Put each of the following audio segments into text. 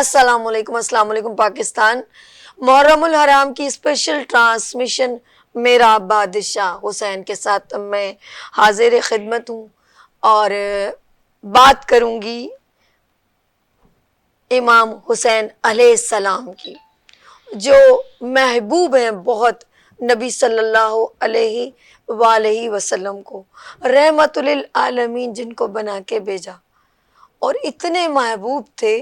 السلام علیکم پاکستان. محرم الحرام کی اسپیشل ٹرانسمیشن میرا بادشاہ حسین کے ساتھ میں حاضر خدمت ہوں اور بات کروں گی امام حسین علیہ السلام کی، جو محبوب ہیں بہت نبی صلی اللہ علیہ وآلہ وسلم کو، رحمت للعالمین جن کو بنا کے بھیجا، اور اتنے محبوب تھے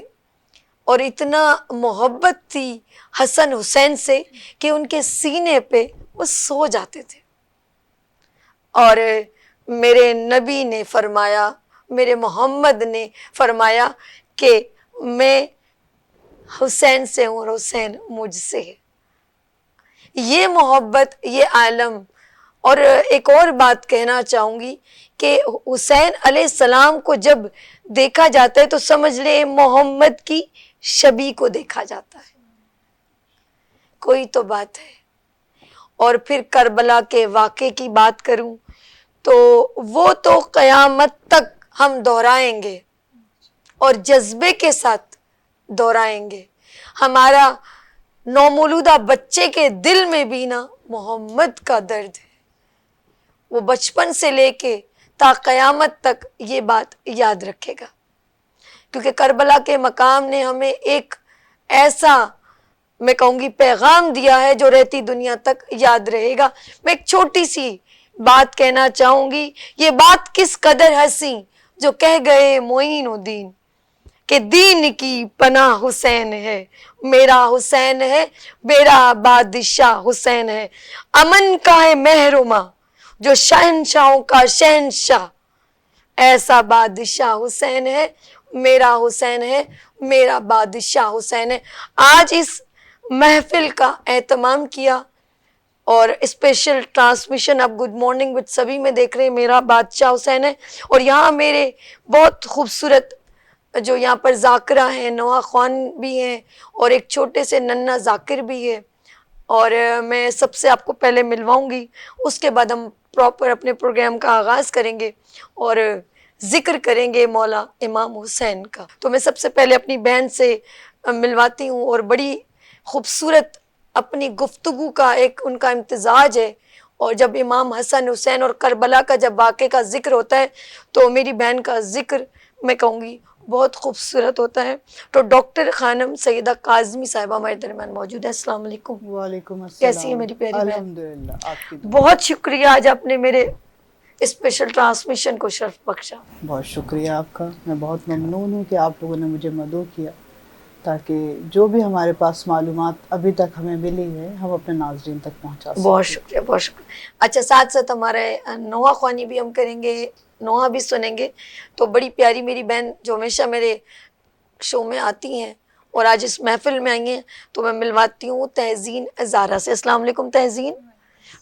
اور اتنا محبت تھی حسن حسین سے کہ ان کے سینے پہ وہ سو جاتے تھے. اور میرے نبی نے فرمایا، میرے محمد نے فرمایا کہ میں حسین سے ہوں اور حسین مجھ سے ہے. یہ محبت، یہ عالم. اور ایک اور بات کہنا چاہوں گی کہ حسین علیہ السلام کو جب دیکھا جاتا ہے تو سمجھ لیں محمد کی شبیہ کو دیکھا جاتا ہے. کوئی تو بات ہے. اور پھر کربلا کے واقعے کی بات کروں تو وہ تو قیامت تک ہم دہرائیں گے اور جذبے کے ساتھ دہرائیں گے. ہمارا نومولودہ بچے کے دل میں بھی نا محمد کا درد ہے. وہ بچپن سے لے کے تا قیامت تک یہ بات یاد رکھے گا، کیونکہ کربلا کے مقام نے ہمیں ایک ایسا، میں کہوں گی، پیغام دیا ہے جو رہتی دنیا تک یاد رہے گا. میں ایک چھوٹی سی بات کہنا چاہوں گی. یہ بات کس قدر ہنسی جو کہہ گئے معین الدین کہ دین کی پناہ حسین ہے، میرا حسین ہے، میرا بادشاہ حسین ہے. امن کا ہے محرمہ جو شہنشاہوں کا شہنشاہ، ایسا بادشاہ حسین ہے، میرا حسین ہے، میرا بادشاہ حسین ہے. آج اس محفل کا اہتمام کیا اور اسپیشل ٹرانسمیشن اب گڈ مارننگ وتھ سبھی میں دیکھ رہے ہیں، میرا بادشاہ حسین ہے. اور یہاں میرے بہت خوبصورت جو یہاں پر ذاکرہ ہیں، نوا خوان بھی ہیں اور ایک چھوٹے سے ننھا ذاکر بھی ہے. اور میں سب سے آپ کو پہلے ملواؤں گی، اس کے بعد ہم پراپر اپنے پروگرام کا آغاز کریں گے اور ذکر کریں گے مولا امام حسین کا. تو میں سب سے پہلے اپنی بہن سے ملواتی ہوں، اور بڑی خوبصورت اپنی گفتگو کا ایک ان کا امتزاج ہے. اور جب امام حسن حسین اور کربلا کا جب واقعے کا ذکر ہوتا ہے تو میری بہن کا ذکر میں کہوں گی بہت خوبصورت ہوتا ہے. تو ڈاکٹر خانم سیدہ کاظمی صاحبہ ہمارے درمیان موجود ہے. السلام علیکم. وعلیکم السلام. کیسی ہے میری پیاری بہن؟ الحمدللہ. آپ کی بہت شکریہ، آج آپ نے میرے اسپیشل ٹرانسمیشن کو شرف بخشا. بہت شکریہ آپ کا. میں بہت ممنون ہوں کہ آپ لوگوں نے مجھے مدعو کیا تاکہ جو بھی ہمارے پاس معلومات ابھی تک ہمیں ملی ہے ہم اپنے ناظرین تک پہنچا سکیں. بہت شکریہ، بہت شکریہ. اچھا، ساتھ ساتھ ہمارے نوحہ خوانی بھی ہم کریں گے، نوحہ بھی سنیں گے. تو بڑی پیاری میری بہن جو ہمیشہ میرے شو میں آتی ہیں اور آج اس محفل میں آئی ہیں، تو میں ملواتی ہوں تہزین زارا سے. السلام علیکم تہزین.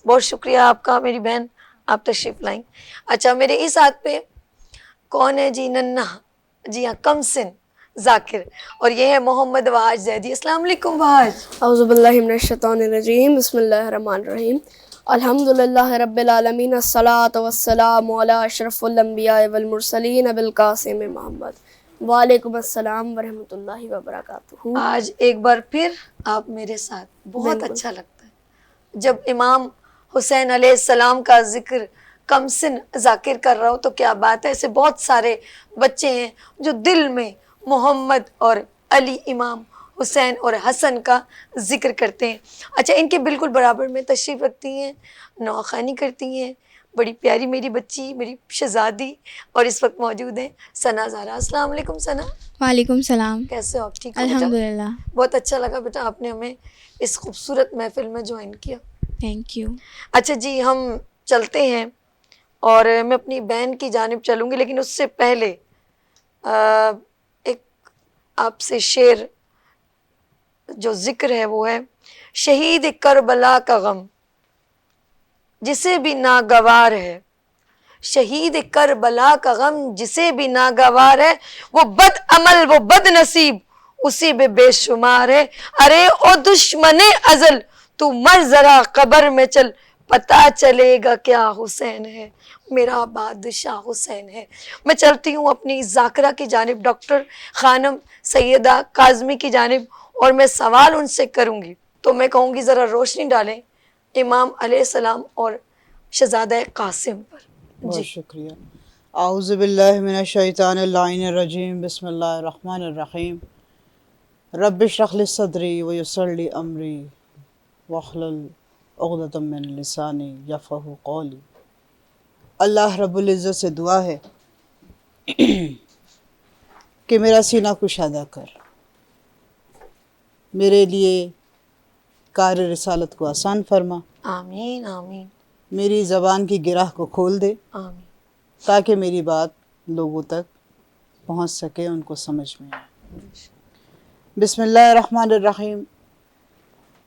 بہت شکریہ آپ کا میری بہن، آپ تشریف لائیں. اچھا، میرے اس ہاتھ پہ کون ہے جی؟ ننھا، جی ہاں، کم سن ذاکر، اور یہ ہے محمد وحاج زیدی. السلام علیکم وحاج. اعوذ باللہ من الشیطان الرجیم. بسم اللہ الرحمن الرحیم. الحمدللہ رب العالمین، الصلاۃ والسلام علی اشرف الانبیاء والمرسلین ابو القاسم محمد. وعلیکم السلام ورحمۃ اللہ وبرکاتہ. آج ایک بار پھر آپ میرے ساتھ، بہت اچھا لگتا ہے جب امام حسین علیہ السلام کا ذکر کم سن ذاکر کر رہا ہو. تو کیا بات ہے، ایسے بہت سارے بچے ہیں جو دل میں محمد اور علی، امام حسین اور حسن کا ذکر کرتے ہیں. اچھا، ان کے بالکل برابر میں تشریف رکھتی ہیں، نوخوانی کرتی ہیں بڑی پیاری میری بچی، میری شہزادی، اور اس وقت موجود ہیں ثنا زارا. السلام علیکم ثنا. وعلیکم السلام. کیسے ہو آپ؟ ٹھیک ہو بیٹا؟ الحمدللہ. بہت اچھا لگا بیٹا آپ نے ہمیں اس خوبصورت محفل میں جوائن کیا. Thank you. اچھا جی، ہم چلتے ہیں اور میں اپنی بہن کی جانب چلوں گی، لیکن اس سے پہلے ایک آپ سے شعر جو ذکر ہے وہ ہے: شہید کربلا کا غم جسے بھی ناگوار ہے، شہید کربلا کا غم جسے بھی ناگوار ہے، وہ بد عمل وہ بد نصیب اسی میں بے شمار ہے. ارے او دشمن ازل تو مر ذرا قبر میں چل، پتہ چلے گا کیا حسین ہے، میرا بادشاہ حسین ہے۔ میں چلتی ہوں اپنی ذاکرہ کی جانب، ڈاکٹر خانم سیدہ کاظمی کی جانب، اور میں سوال ان سے کروں گی، تو میں کہوں گی ذرا روشنی ڈالیں امام علیہ السلام اور شہزادہ قاسم پر۔ بہت شکریہ۔ اعوذ باللہ من الشیطان اللعین الرجیم، بسم اللہ الرحمن الرحیم۔ رب اشرح لی صدری ویسر لی امری واحلل عقدۃ من لسانی یفقہوا قولی۔ اللہ رب العزت سے دعا ہے کہ میرا سینہ کشادہ کر، میرے لیے کار رسالت کو آسان فرما، آمین آمین میری زبان کی گرہ کو کھول دے آمین۔ تاکہ میری بات لوگوں تک پہنچ سکے، ان کو سمجھ میں آئے۔ بسم اللہ الرحمن الرحیم۔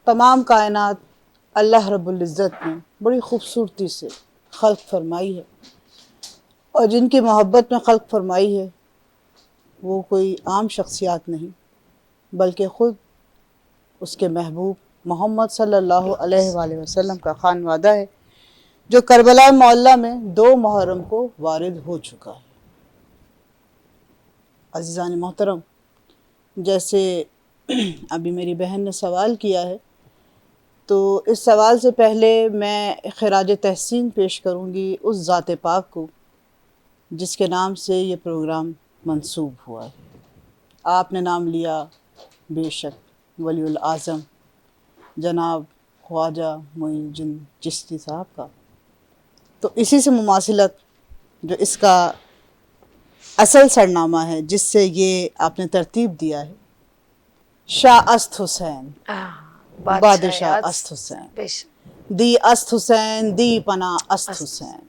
تمام کائنات اللہ رب العزت نے بڑی خوبصورتی سے خلق فرمائی ہے، اور جن کی محبت میں خلق فرمائی ہے وہ کوئی عام شخصیات نہیں، بلکہ خود اس کے محبوب محمد صلی اللہ علیہ وآلہ وسلم کا خانوادہ ہے، جو کربلا معلیٰ میں 2 محرم کو وارد ہو چکا ہے۔ عزیزان محترم، جیسے ابھی میری بہن نے سوال کیا ہے، تو اس سوال سے پہلے میں خراج تحسین پیش کروں گی اس ذات پاک کو جس کے نام سے یہ پروگرام منسوب ہوا ہے۔ آپ نے نام لیا بے شک ولی الاعظم جناب خواجہ معین الدین چشتی صاحب کا، تو اسی سے مماثلت جو اس کا اصل سرنامہ ہے جس سے یہ آپ نے ترتیب دیا ہے، شاہ است حسین بادشاہ است حسین، بے شک دی است حسین دی پناہ است حسین،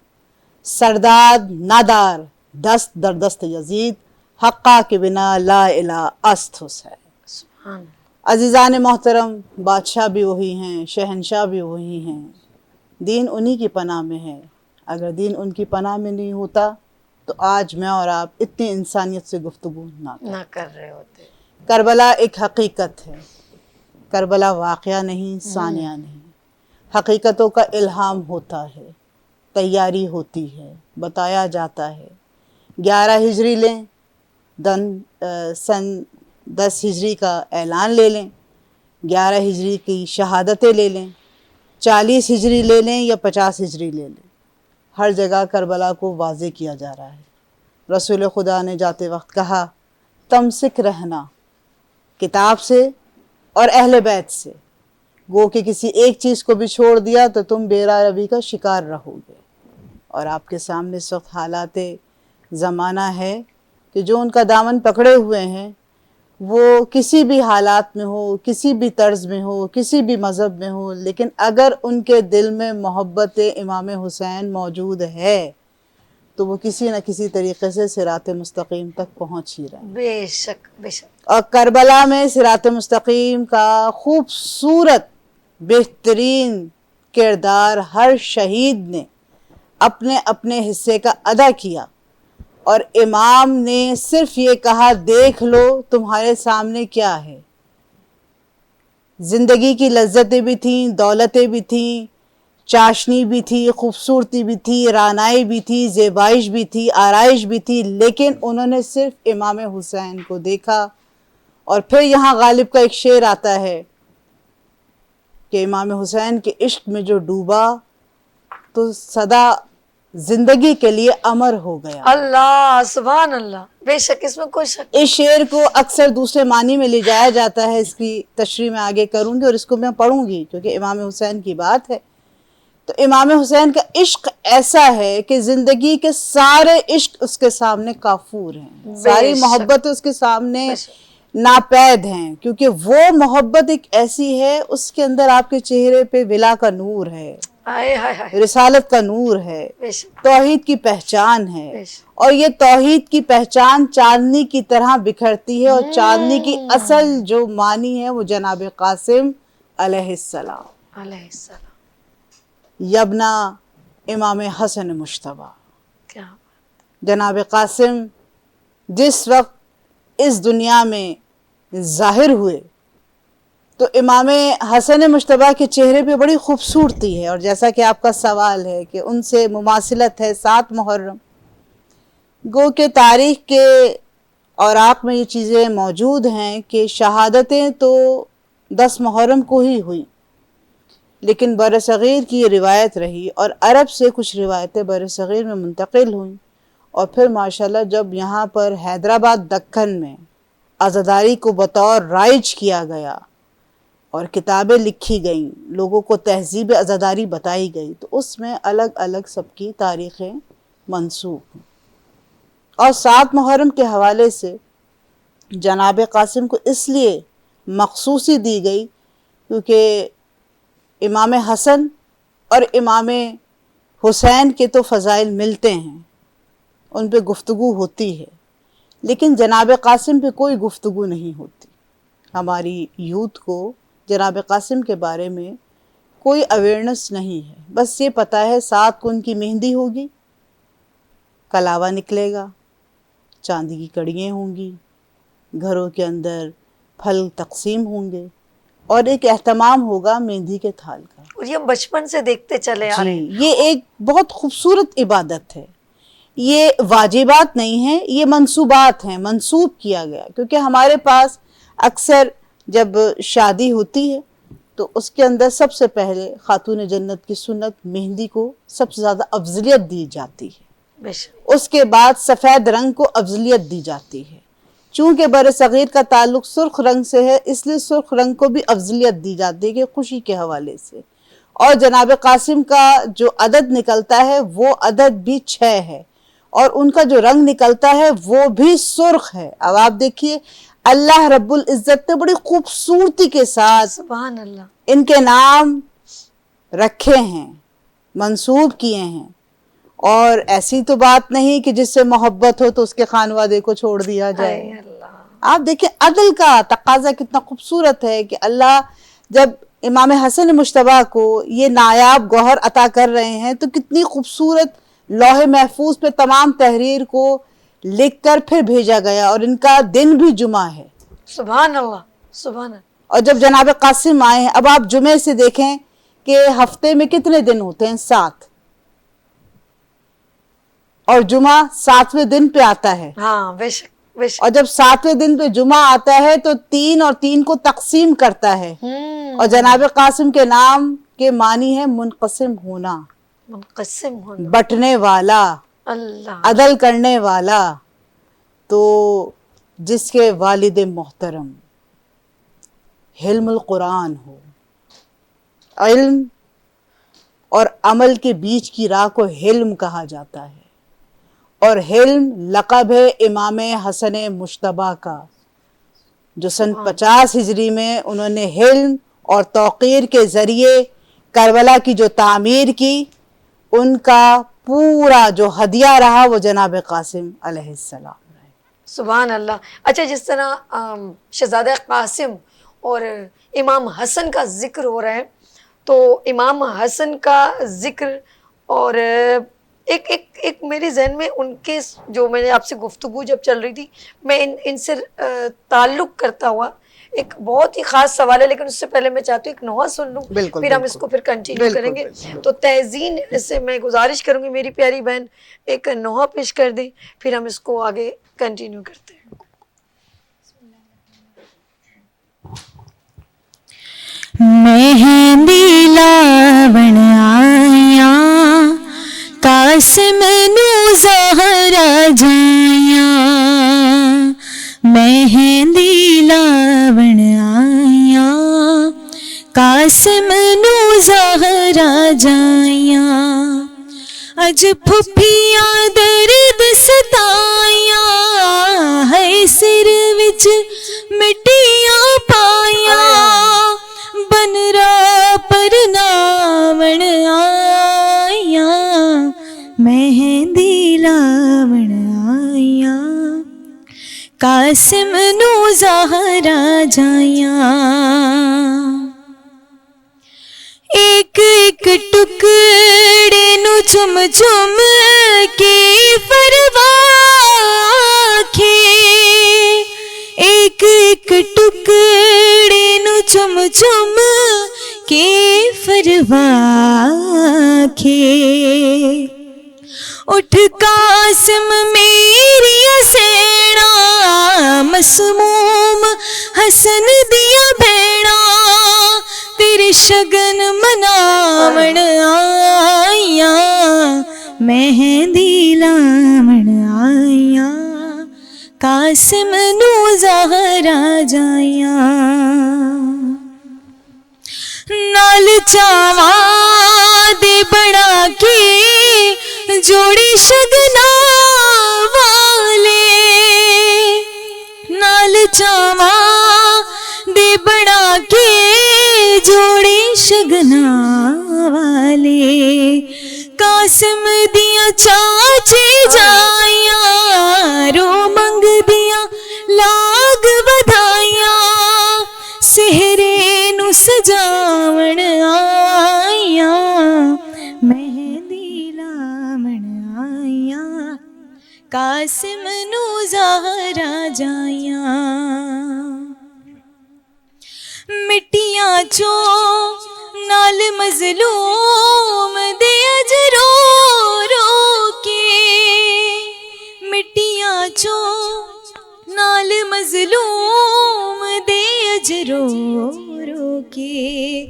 سرداد نادار دست در دست یزید، حقا کے بنا لا الہ است حسین۔ سبحان اللہ۔ عزیزان محترم، بادشاہ بھی وہی ہیں، شہنشاہ بھی وہی ہیں، دین انہی کی پناہ میں ہے۔ اگر دین ان کی پناہ میں نہیں ہوتا تو آج میں اور آپ اتنی انسانیت سے گفتگو نہ کرتے۔ نہ کر رہے ہوتے۔ کربلا ایک حقیقت ہے، کربلا واقعہ نہیں، ثانیہ نہیں۔ حقیقتوں کا الہام ہوتا ہے، تیاری ہوتی ہے، بتایا جاتا ہے۔ 11 ہجری لیں، سن 10 ہجری کا اعلان لے لیں، 11 ہجری کی شہادتیں لے لیں، 40 ہجری لے لیں یا 50 ہجری لے لیں، ہر جگہ کربلا کو واضح کیا جا رہا ہے۔ رسول خدا نے جاتے وقت کہا، تمسک رہنا کتاب سے اور اہل بیت سے، گو کہ کسی ایک چیز کو بھی چھوڑ دیا تو تم بیرا روی کا شکار رہو گے۔ اور آپ کے سامنے اس وقت حالات زمانہ ہے کہ جو ان کا دامن پکڑے ہوئے ہیں وہ کسی بھی حالات میں ہو، کسی بھی طرز میں ہو، کسی بھی مذہب میں ہو، لیکن اگر ان کے دل میں محبت امام حسین موجود ہے تو وہ کسی نہ کسی طریقے سے صراط مستقیم تک پہنچ ہی رہے ہیں۔ بے شک بے شک۔ اور کربلا میں صراط مستقیم کا خوبصورت بہترین کردار ہر شہید نے اپنے اپنے حصے کا ادا کیا، اور امام نے صرف یہ کہا، دیکھ لو تمہارے سامنے کیا ہے۔ زندگی کی لذتیں بھی تھیں، دولتیں بھی تھیں، چاشنی بھی تھی، خوبصورتی بھی تھی، رعنائی بھی تھی، زیبائش بھی تھی، آرائش بھی تھی، لیکن انہوں نے صرف امام حسین کو دیکھا۔ اور پھر یہاں غالب کا ایک شعر آتا ہے کہ امام حسین کے عشق میں جو ڈوبا تو سدا زندگی کے لیے امر ہو گیا۔ اللہ سبحان اللہ، بے شک اس میں کوئی شک۔ اس شعر کو اکثر دوسرے معنی میں لے جایا جاتا ہے، اس کی تشریح میں آگے کروں گی اور اس کو میں پڑھوں گی کیونکہ امام حسین کی بات ہے۔ تو امام حسین کا عشق ایسا ہے کہ زندگی کے سارے عشق اس کے سامنے کافور ہیں، ساری محبت اس کے سامنے ناپید ہیں، کیونکہ وہ محبت ایک ایسی ہے، اس کے اندر آپ کے چہرے پہ ولا کا نور ہے، ہائے ہائے ہائے، رسالت کا نور ہے، بے شک توحید کی پہچان ہے، بے شک۔ اور یہ توحید کی پہچان چاندنی کی طرح بکھرتی ہے، اور چاندنی کی اصل جو معنی ہے وہ جناب قاسم علیہ السلام، علیہ السلام۔ یبنا امام حسن مجتبی، کیا جناب قاسم جس وقت اس دنیا میں ظاہر ہوئے تو امام حسن مشتبہ کے چہرے پہ بڑی خوبصورتی ہے، اور جیسا کہ آپ کا سوال ہے کہ ان سے مماثلت ہے 7 محرم، گو کہ تاریخ کے اوراق میں یہ چیزیں موجود ہیں کہ شہادتیں تو 10 محرم کو ہی ہوئیں، لیکن برصغیر کی یہ روایت رہی اور عرب سے کچھ روایتیں برصغیر میں منتقل ہوئیں، اور پھر ماشاءاللہ جب یہاں پر حیدرآباد دکن میں عزاداری کو بطور رائج کیا گیا اور کتابیں لکھی گئیں، لوگوں کو تہذیب عزاداری بتائی گئی، تو اس میں الگ الگ سب کی تاریخیں منسوب ہیں۔ اور 7 محرم کے حوالے سے جناب قاسم کو اس لیے مخصوصی دی گئی کیونکہ امام حسن اور امام حسین کے تو فضائل ملتے ہیں، ان پہ گفتگو ہوتی ہے، لیکن جناب قاسم پہ کوئی گفتگو نہیں ہوتی۔ ہماری یوتھ کو جناب قاسم کے بارے میں کوئی اویئرنس نہیں ہے، بس یہ پتہ ہے 7 کو ان کی مہندی ہوگی، کلاوہ نکلے گا، چاندی کی کڑیاں ہوں گی، گھروں کے اندر پھل تقسیم ہوں گے، اور ایک اہتمام ہوگا مہندی کے تھال کا۔ اور یہ ہم بچپن سے دیکھتے چلے آ رہے ہیں۔ جی، یہ ایک بہت خوبصورت عبادت ہے، یہ واجبات نہیں ہیں، یہ منصوبات ہیں، منسوب کیا گیا، کیونکہ ہمارے پاس اکثر جب شادی ہوتی ہے تو اس کے اندر سب سے پہلے خاتون جنت کی سنت مہندی کو سب سے زیادہ افضلیت دی جاتی ہے، بے شک۔ اس کے بعد سفید رنگ کو افضلیت دی جاتی ہے۔ چونکہ برصغیر کا تعلق سرخ رنگ سے ہے، اس لیے سرخ رنگ کو بھی افضلیت دی جاتی ہے کہ خوشی کے حوالے سے، اور جناب قاسم کا جو عدد نکلتا ہے وہ عدد بھی 6 ہے، اور ان کا جو رنگ نکلتا ہے وہ بھی سرخ ہے۔ اب آپ دیکھیے اللہ رب العزت نے بڑی خوبصورتی کے ساتھ سبحان اللہ۔ ان کے نام رکھے ہیں، منسوب کیے ہیں، اور ایسی تو بات نہیں کہ جس سے محبت ہو تو اس کے خانوادے کو چھوڑ دیا جائے۔ اے اللہ۔ آپ دیکھیں عدل کا تقاضا کتنا خوبصورت ہے کہ اللہ جب امام حسن مشتبہ کو یہ نایاب گوہر عطا کر رہے ہیں تو کتنی خوبصورت لوح محفوظ پہ تمام تحریر کو لکھ کر پھر بھیجا گیا، اور ان کا دن بھی جمعہ ہے۔ سبحان اللہ، سبحان اللہ۔ اور جب جناب قاسم آئے ہیں، اب آپ جمعے سے دیکھیں کہ ہفتے میں کتنے دن ہوتے ہیں؟ 7، اور جمعہ 7ویں دن پہ آتا ہے، ہاں بے شک، بے شک۔ اور جب 7ویں دن پہ جمعہ آتا ہے تو 3 اور 3 کو تقسیم کرتا ہے، اور جناب قاسم کے نام کے معنی ہے منقسم ہونا، منقسم ہونا۔ بٹنے والا، اللہ۔ عدل کرنے والا۔ تو جس کے والد محترم حلم القرآن ہو، علم اور عمل کے بیچ کی راہ کو حلم کہا جاتا ہے، اور حلم لقب ہے امام حسن مشتبہ کا، جو سن 50 ہجری میں انہوں نے حلم اور توقیر کے ذریعے کربلا کی جو تعمیر کی، ان کا پورا جو ہدیہ رہا وہ جناب قاسم علیہ السلام رہے۔ سبحان اللہ۔ اچھا، جس طرح شہزادہ قاسم اور امام حسن کا ذکر ہو رہا ہے، تو امام حسن کا ذکر اور ایک میرے ذہن میں ان کے جو میں نے آپ سے گفتگو جب چل رہی تھی، میں ان سے تعلق کرتا ہوا ایک بہت ہی خاص سوال ہے، لیکن اس سے پہلے میں چاہتی ہوں ایک نوحہ سن لوں، بالکل، پھر ہم اس کو پھر کنٹینیو کریں گے۔ تو تہذین سے میں گزارش کروں گی میری پیاری بہن ایک نوحہ پیش کر دیں، پھر ہم اس کو آگے کنٹینیو کرتے ہیں۔ مہندی لاون آیا قاسم نو زہرا جایا، مہندی لاون آیا قاسم نو زہرا جایا، اج پھپھیاں درد ستایا ہے، سر وچ مٹیاں پایا، بنرا پر ناون آیا، مہندی لاون آیا قاسم نو زہرا جایا، ایک ایک ٹکڑے نو چم چم کے فروا کے، ایک ایک ٹکڑے نو چم چم کے فروا کے اٹھ قاسم میری سینا مسموم حسن دیا بھیڑا تیرے شگن مناون آئیاں مہندی لاون آئیاں قاسم نو زہرا جائیاں نال چاواں دے بڑا کے جوڑی شگنا والے نال چاواں دے بڑا کے جوڑی شگنا والے قاسم دیاں چاچے جائیاں رو منگ دیاں لاگ بدھائیاں سہرے نو سجاون آئیاں مہندی لاون آئیاں قاسم نو زہرا جائیاں مٹیاں چو نال مظلوم دے اجرو رو کے مٹیاں چو نال مظلوم دے اجرو رو کے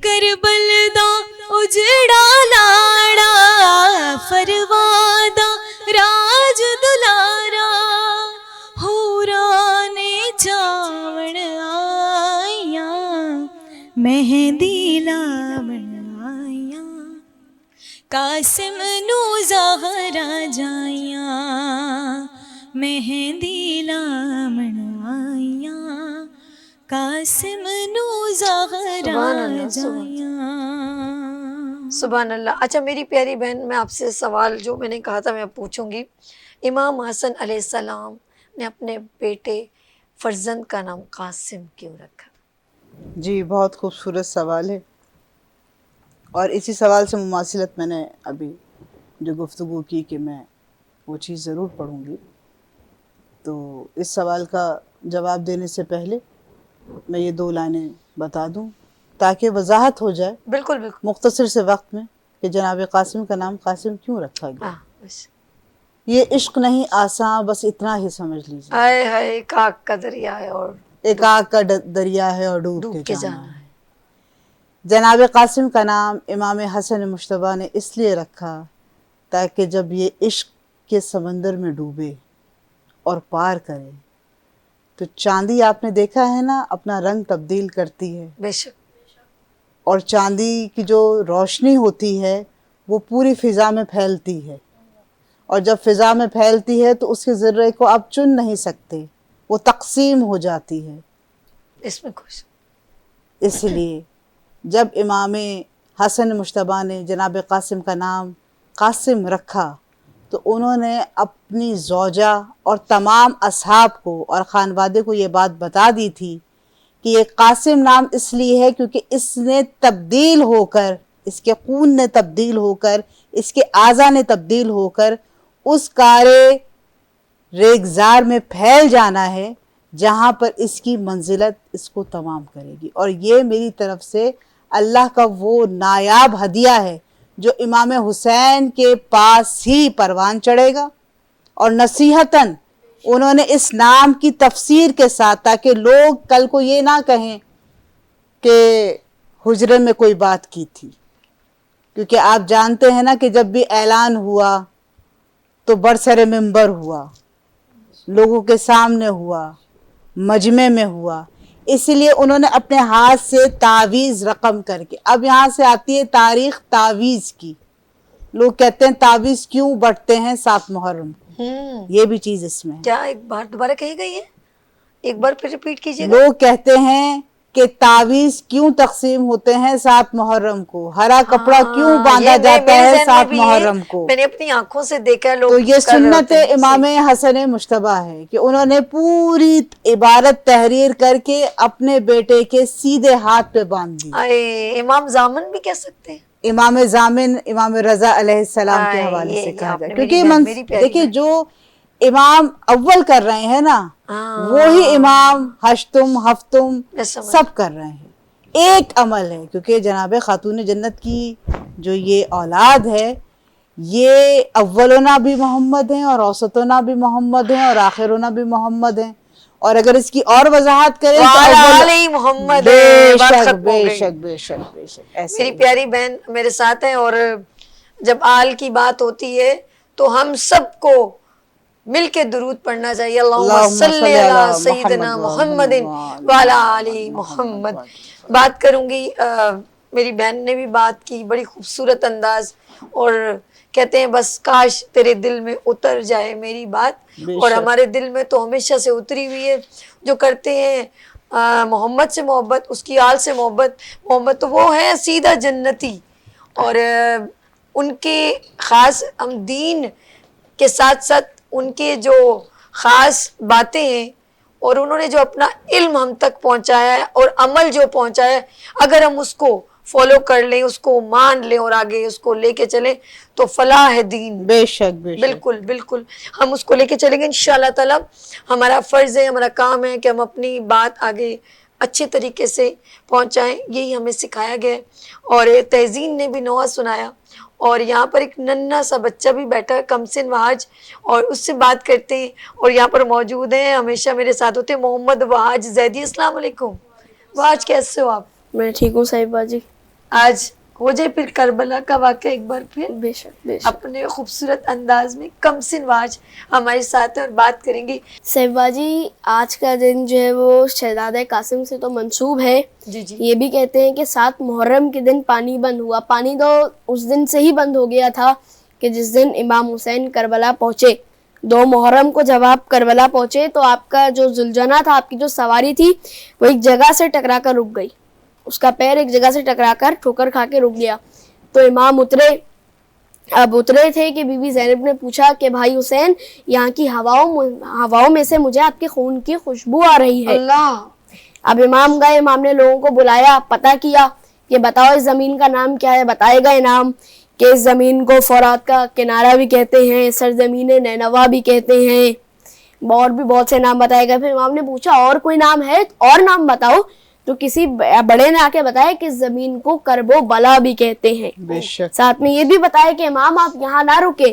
کربل دا اجڑا لاڑا فروادا راج دلارا ہورانے چاون آئیاں مہندی لاون آئیاں قاسم نو زہرا جائیاں مہندی لاون آئیاں قاسم نو زہرا جائیاں. سبحان اللہ. اچھا میری پیاری بہن، میں آپ سے سوال جو میں نے کہا تھا میں پوچھوں گی. امام حسن علیہ السلام نے اپنے بیٹے فرزند کا نام قاسم کیوں رکھا؟ جی بہت خوبصورت سوال ہے، اور اسی سوال سے مماثلت میں نے ابھی جو گفتگو کی کہ میں وہ چیز ضرور پڑھوں گی. تو اس سوال کا جواب دینے سے پہلے میں یہ 2 لائنیں بتا دوں تاکہ وضاحت ہو جائے بالکل بالکل مختصر سے وقت میں کہ جناب قاسم کا نام قاسم کیوں رکھا گیا. بس. یہ عشق نہیں آساں، بس اتنا ہی سمجھ لیجیے. ہائے ہائے کاک کا دریا ہے اور ایک آگ کا دریا ہے اور ڈوب کے جانا جانا ہے. جناب قاسم کا نام امام حسن مجتبیٰ نے اس لیے رکھا تاکہ جب یہ عشق کے سمندر میں ڈوبے اور پار کرے تو چاندی آپ نے دیکھا ہے نا اپنا رنگ تبدیل کرتی ہے، بے شک. اور چاندی کی جو روشنی ہوتی ہے وہ پوری فضا میں پھیلتی ہے، اور جب فضا میں پھیلتی ہے تو اس کے ذرے کو آپ چن نہیں سکتے، وہ تقسیم ہو جاتی ہے. اس میں خوش. اس لیے جب امام حسن مجتبیٰ نے جناب قاسم کا نام قاسم رکھا تو انہوں نے اپنی زوجہ اور تمام اصحاب کو اور خانوادے کو یہ بات بتا دی تھی کہ یہ قاسم نام اس لیے ہے کیونکہ اس نے تبدیل ہو کر، اس کے خون نے تبدیل ہو کر، اس کے اعضاء نے تبدیل ہو کر اس کارے ریگزار میں پھیل جانا ہے جہاں پر اس کی منزلت اس کو تمام کرے گی. اور یہ میری طرف سے اللہ کا وہ نایاب ہدیہ ہے جو امام حسین کے پاس ہی پروان چڑھے گا، اور نصیحتاً انہوں نے اس نام کی تفسیر کے ساتھ، تاکہ لوگ کل کو یہ نہ کہیں کہ حجرے میں کوئی بات کی تھی. کیونکہ آپ جانتے ہیں نا کہ جب بھی اعلان ہوا تو برسر منبر ہوا، لوگوں کے سامنے ہوا، مجمع میں ہوا. اسی لیے انہوں نے اپنے ہاتھ سے تعویذ رقم کر کے، اب یہاں سے آتی ہے تاریخ تعویذ کی. لوگ کہتے ہیں تعویذ کیوں بٹتے ہیں 7 محرم، یہ بھی چیز اس میں ہے. کیا ایک بار دوبارہ کہی گئی ہے؟ ایک بار پھر ریپیٹ کیجیے گا. لوگ کہتے ہیں کہ تعویذ کیوں تقسیم ہوتے ہیں 7 محرم کو، ہرا کپڑا کیوں باندھا جاتا ہے 7 محرم کو. میں نے اپنی آنکھوں سے دیکھا لوگ. تو یہ سنت امام حسن مجتبیٰ ہے کہ انہوں نے پوری عبارت تحریر کر کے اپنے بیٹے کے سیدھے ہاتھ پہ باندھ دی. امام زامن بھی کہہ سکتے ہیں. امام زامن امام رضا علیہ السلام کے حوالے سے کہا جائے، کیونکہ دیکھیے جو امام اول کر رہے ہیں نا، وہی امام ہشتم ہفتم سب کر رہے ہیں، ایک عمل ہے. کیونکہ جناب خاتون جنت کی جو یہ اولاد ہے، یہ اولنا بھی محمد ہیں اور اوسطنا بھی محمد ہیں اور آخرنا بھی محمد ہیں. اور اگر اس کی اور وضاحت کریں تو محمد بے بات شک ختم ہو بے گئی. شک بے شک بے شک ایسے میری پیاری بہن میرے ساتھ ہیں، اور جب آل کی بات ہوتی ہے تو ہم سب کو مل کے درود پڑھنا چاہیے. اللہم صلی علی سیدنا محمد وعلی آل محمد. بات کروں گی، میری بہن نے بھی بات کی بڑی خوبصورت انداز، اور کہتے ہیں بس کاش تیرے دل میں اتر جائے میری بات، اور ہمارے دل میں تو ہمیشہ سے اتری ہوئی ہے. جو کرتے ہیں محمد سے محبت، اس کی آل سے محبت تو وہ ہے سیدھا جنتی. اور ان کے خاص ہم دین کے ساتھ ساتھ ان کے جو خاص باتیں ہیں، اور انہوں نے جو اپنا علم ہم تک پہنچایا ہے اور عمل جو پہنچایا ہے، اگر ہم اس کو فالو کر لیں، اس کو مان لیں اور آگے اس کو لے کے چلیں تو فلاح ہے دین. بے شک بے شک بالکل بالکل ہم اس کو لے کے چلیں گے انشاءاللہ تعالی. ہمارا فرض ہے، ہمارا کام ہے کہ ہم اپنی بات آگے اچھے طریقے سے پہنچائیں، یہی ہمیں سکھایا گیا ہے. اور تہذین نے بھی نوحہ سنایا، اور یہاں پر ایک ننھا سا بچہ بھی بیٹھا ہے کم سن وحاج، اور اس سے بات کرتے ہیں. اور یہاں پر موجود ہیں، ہمیشہ میرے ساتھ ہوتے ہیں، محمد وحاج زیدی. السلام علیکم وحاج، کیسے ہو آپ؟ میں ٹھیک ہوں صاحبہ جی. آج ہو جائے پھر کربلا کا واقعہ ایک بار پھر بے شک بے شک. اپنے خوبصورت انداز میں. کم سن وحاج ہمارے ساتھ ہیں اور بات کریں گی. صاحبہ جی آج کا دن جو ہے وہ شہزادہ قاسم سے تو منسوب ہے. جی جی یہ بھی کہتے ہیں کہ 7 محرم کے دن پانی بند ہوا. پانی تو اس دن سے ہی بند ہو گیا تھا کہ جس دن امام حسین کربلا پہنچے. 2 محرم کو جب آپ کربلا پہنچے تو آپ کا جو زلجنہ تھا، آپ کی جو سواری تھی، وہ ایک جگہ سے ٹکرا کر رک گئی. اس کا پیر ایک جگہ سے ٹکرا کر ٹھوکر کھا کے رک گیا. تو امام اترے تھے کہ بی بی زینب نے پوچھا کہ بھائی حسین، یہاں کی ہواؤں میں سے مجھے آپ کے خون کی خوشبو آ رہی ہے. اللہ. اب امام گئے، امام نے لوگوں کو بلایا، پتہ کیا کہ بتاؤ اس زمین کا نام کیا ہے. بتائے گئے نام کہ اس زمین کو فرات کا کنارہ بھی کہتے ہیں، سرزمین نینوا بھی کہتے ہیں، اور بھی بہت سے نام بتائے گئے. پھر امام نے پوچھا اور کوئی نام ہے؟ اور نام بتاؤ. تو کسی بڑے نے آ کے بتایا کہ اس زمین کو کرب و بلا بھی کہتے ہیں. بے شک. ساتھ میں یہ بھی بتایا کہ امام آپ یہاں نہ رکے،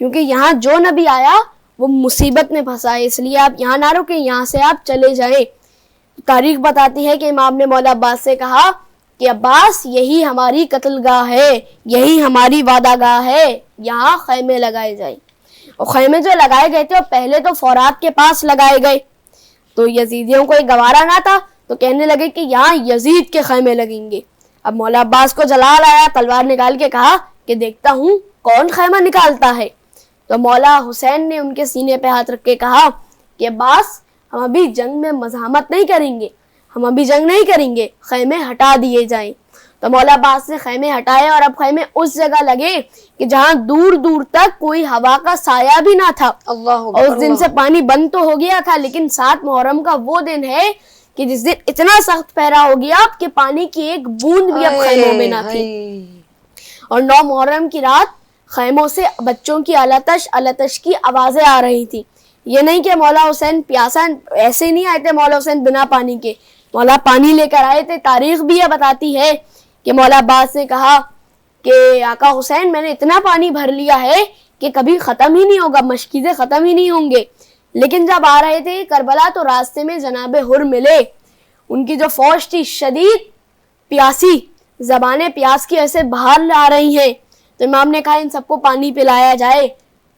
کیونکہ یہاں جو نبی آیا وہ مصیبت میں پھنسا ہے، اس لیے آپ یہاں نہ رکیں، یہاں سے آپ چلے جائیں. تاریخ بتاتی ہے کہ امام نے مولا عباس سے کہا کہ عباس یہی ہماری قتل گاہ ہے، یہی ہماری وعدہ گاہ ہے، یہاں خیمے لگائے جائیں. اور خیمے جو لگائے گئے تھے وہ پہلے تو فرات کے پاس لگائے گئے. تو یزیدیوں کو یہ گوارا نہ تھا، تو کہنے لگے کہ یہاں یزید کے خیمے لگیں گے. اب مولا عباس کو جلال آیا، تلوار نکال کے کہا کہ دیکھتا ہوں کون خیمہ نکالتا ہے. تو مولا حسین نے ان کے سینے پہ ہاتھ رکھ کے کہا کہ عباس ہم ابھی جنگ میں مزاحمت نہیں کریں گے، ہم ابھی جنگ نہیں کریں گے، خیمے ہٹا دیے جائیں. تو مولا عباس نے خیمے ہٹائے، اور اب خیمے اس جگہ لگے کہ جہاں دور دور تک کوئی ہوا کا سایہ بھی نہ تھا. اللہ اور اس دن سے پانی بند تو ہو گیا تھا، لیکن 7 محرم کا وہ دن ہے کہ جس دن اتنا سخت پہرا ہو گیا کہ پانی کی ایک بوند بھی اب خیموں میں نہ تھی. اور 9 محرم کی رات خیموں سے بچوں کی التش کی آوازیں آ رہی تھی. یہ نہیں کہ مولا حسین پیاسا، ایسے نہیں آئے تھے مولا حسین بنا پانی کے، مولا پانی لے کر آئے تھے. تاریخ بھی یہ بتاتی ہے کہ مولا عباس نے کہا کہ آقا حسین میں نے اتنا پانی بھر لیا ہے کہ کبھی ختم ہی نہیں ہوگا، مشکیزیں ختم ہی نہیں ہوں گے. لیکن جب آ رہے تھے کربلا تو راستے میں جناب حر ملے. ان کی جو فوج تھی شدید پیاسی، زبانیں پیاس کی ایسے باہر آ رہی ہیں. تو امام نے کہا ان سب کو پانی پلایا جائے.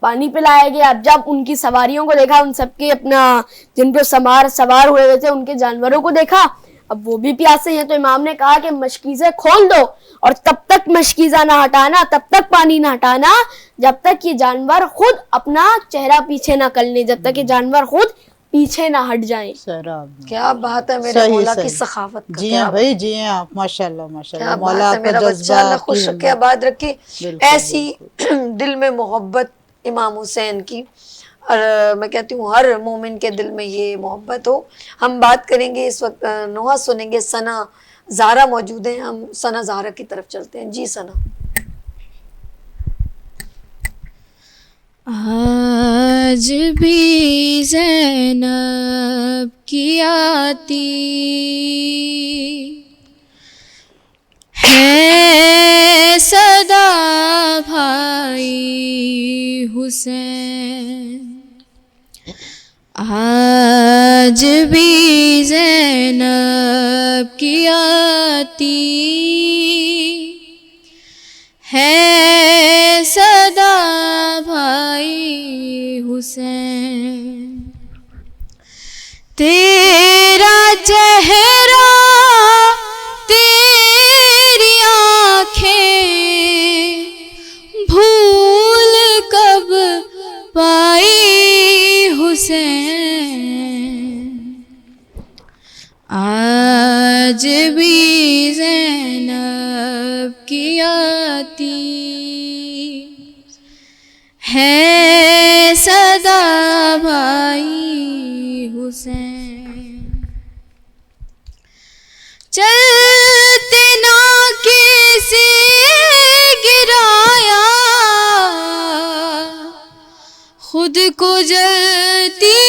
پانی پلایا گیا. اب جب ان کی سواریوں کو دیکھا، ان سب کے اپنا جن پہ سوار ہوئے ہوئے تھے ان کے جانوروں کو دیکھا، اب وہ بھی پیاسے ہیں. تو امام نے کہا کہ مشکیزیں کھول دو، اور تب تک مشکیزہ نہ ہٹانا، تب تک پانی نہ ہٹانا جب تک یہ جانور خود اپنا چہرہ پیچھے نہ کر لیں، جب تک یہ جانور خود پیچھے نہ ہٹ جائیں. کیا بات ہے میرے مولا کی سخاوت کا. جی ہاں بھائی، جی ہاں، ماشاءاللہ ماشاءاللہ. کیا بات ہے میرا بچہ، اللہ خوش رکھے آباد رکھے. ایسی دل میں محبت امام حسین کی، اور میں کہتی ہوں ہر مومن کے دل میں یہ محبت ہو. ہم بات کریں گے اس وقت، نوحہ سنیں گے. ثنا زہرا موجود ہیں، ہم ثنا زہرا کی طرف چلتے ہیں. جی ثنا. آج بھی زینب کی آتی ہے صدا بھائی حسین، آج بھی زینب کی آتی ہے صدا بھائی حسین، تیرا چہرہ تیری آنکھیں بھول کب پائی حسین، آج بھی زینب کی آتی ہے صدا بھائی حسین، چلتے نہ کسی گرایا خود کو جلتی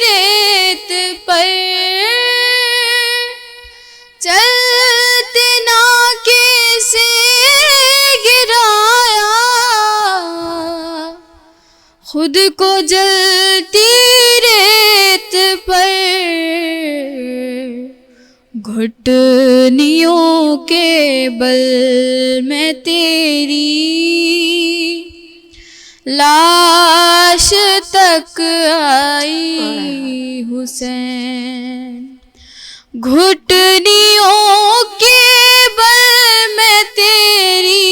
ریت پر، چلتے نہ کسی گرایا خود کو جلتی ریت پر، گھٹنیوں کے بل میں تیری لاش تک آئی حسین، گھٹنیوں کے بل میں تیری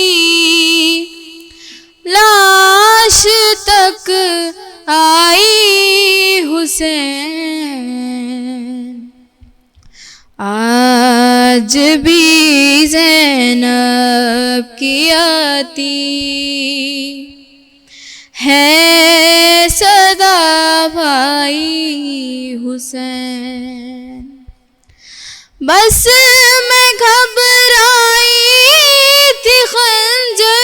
لاش تک آئی حسین، آج بھی زینب کی آتی ہے صدا بھائی حسین، بس میں گھبرائی تھی خنجر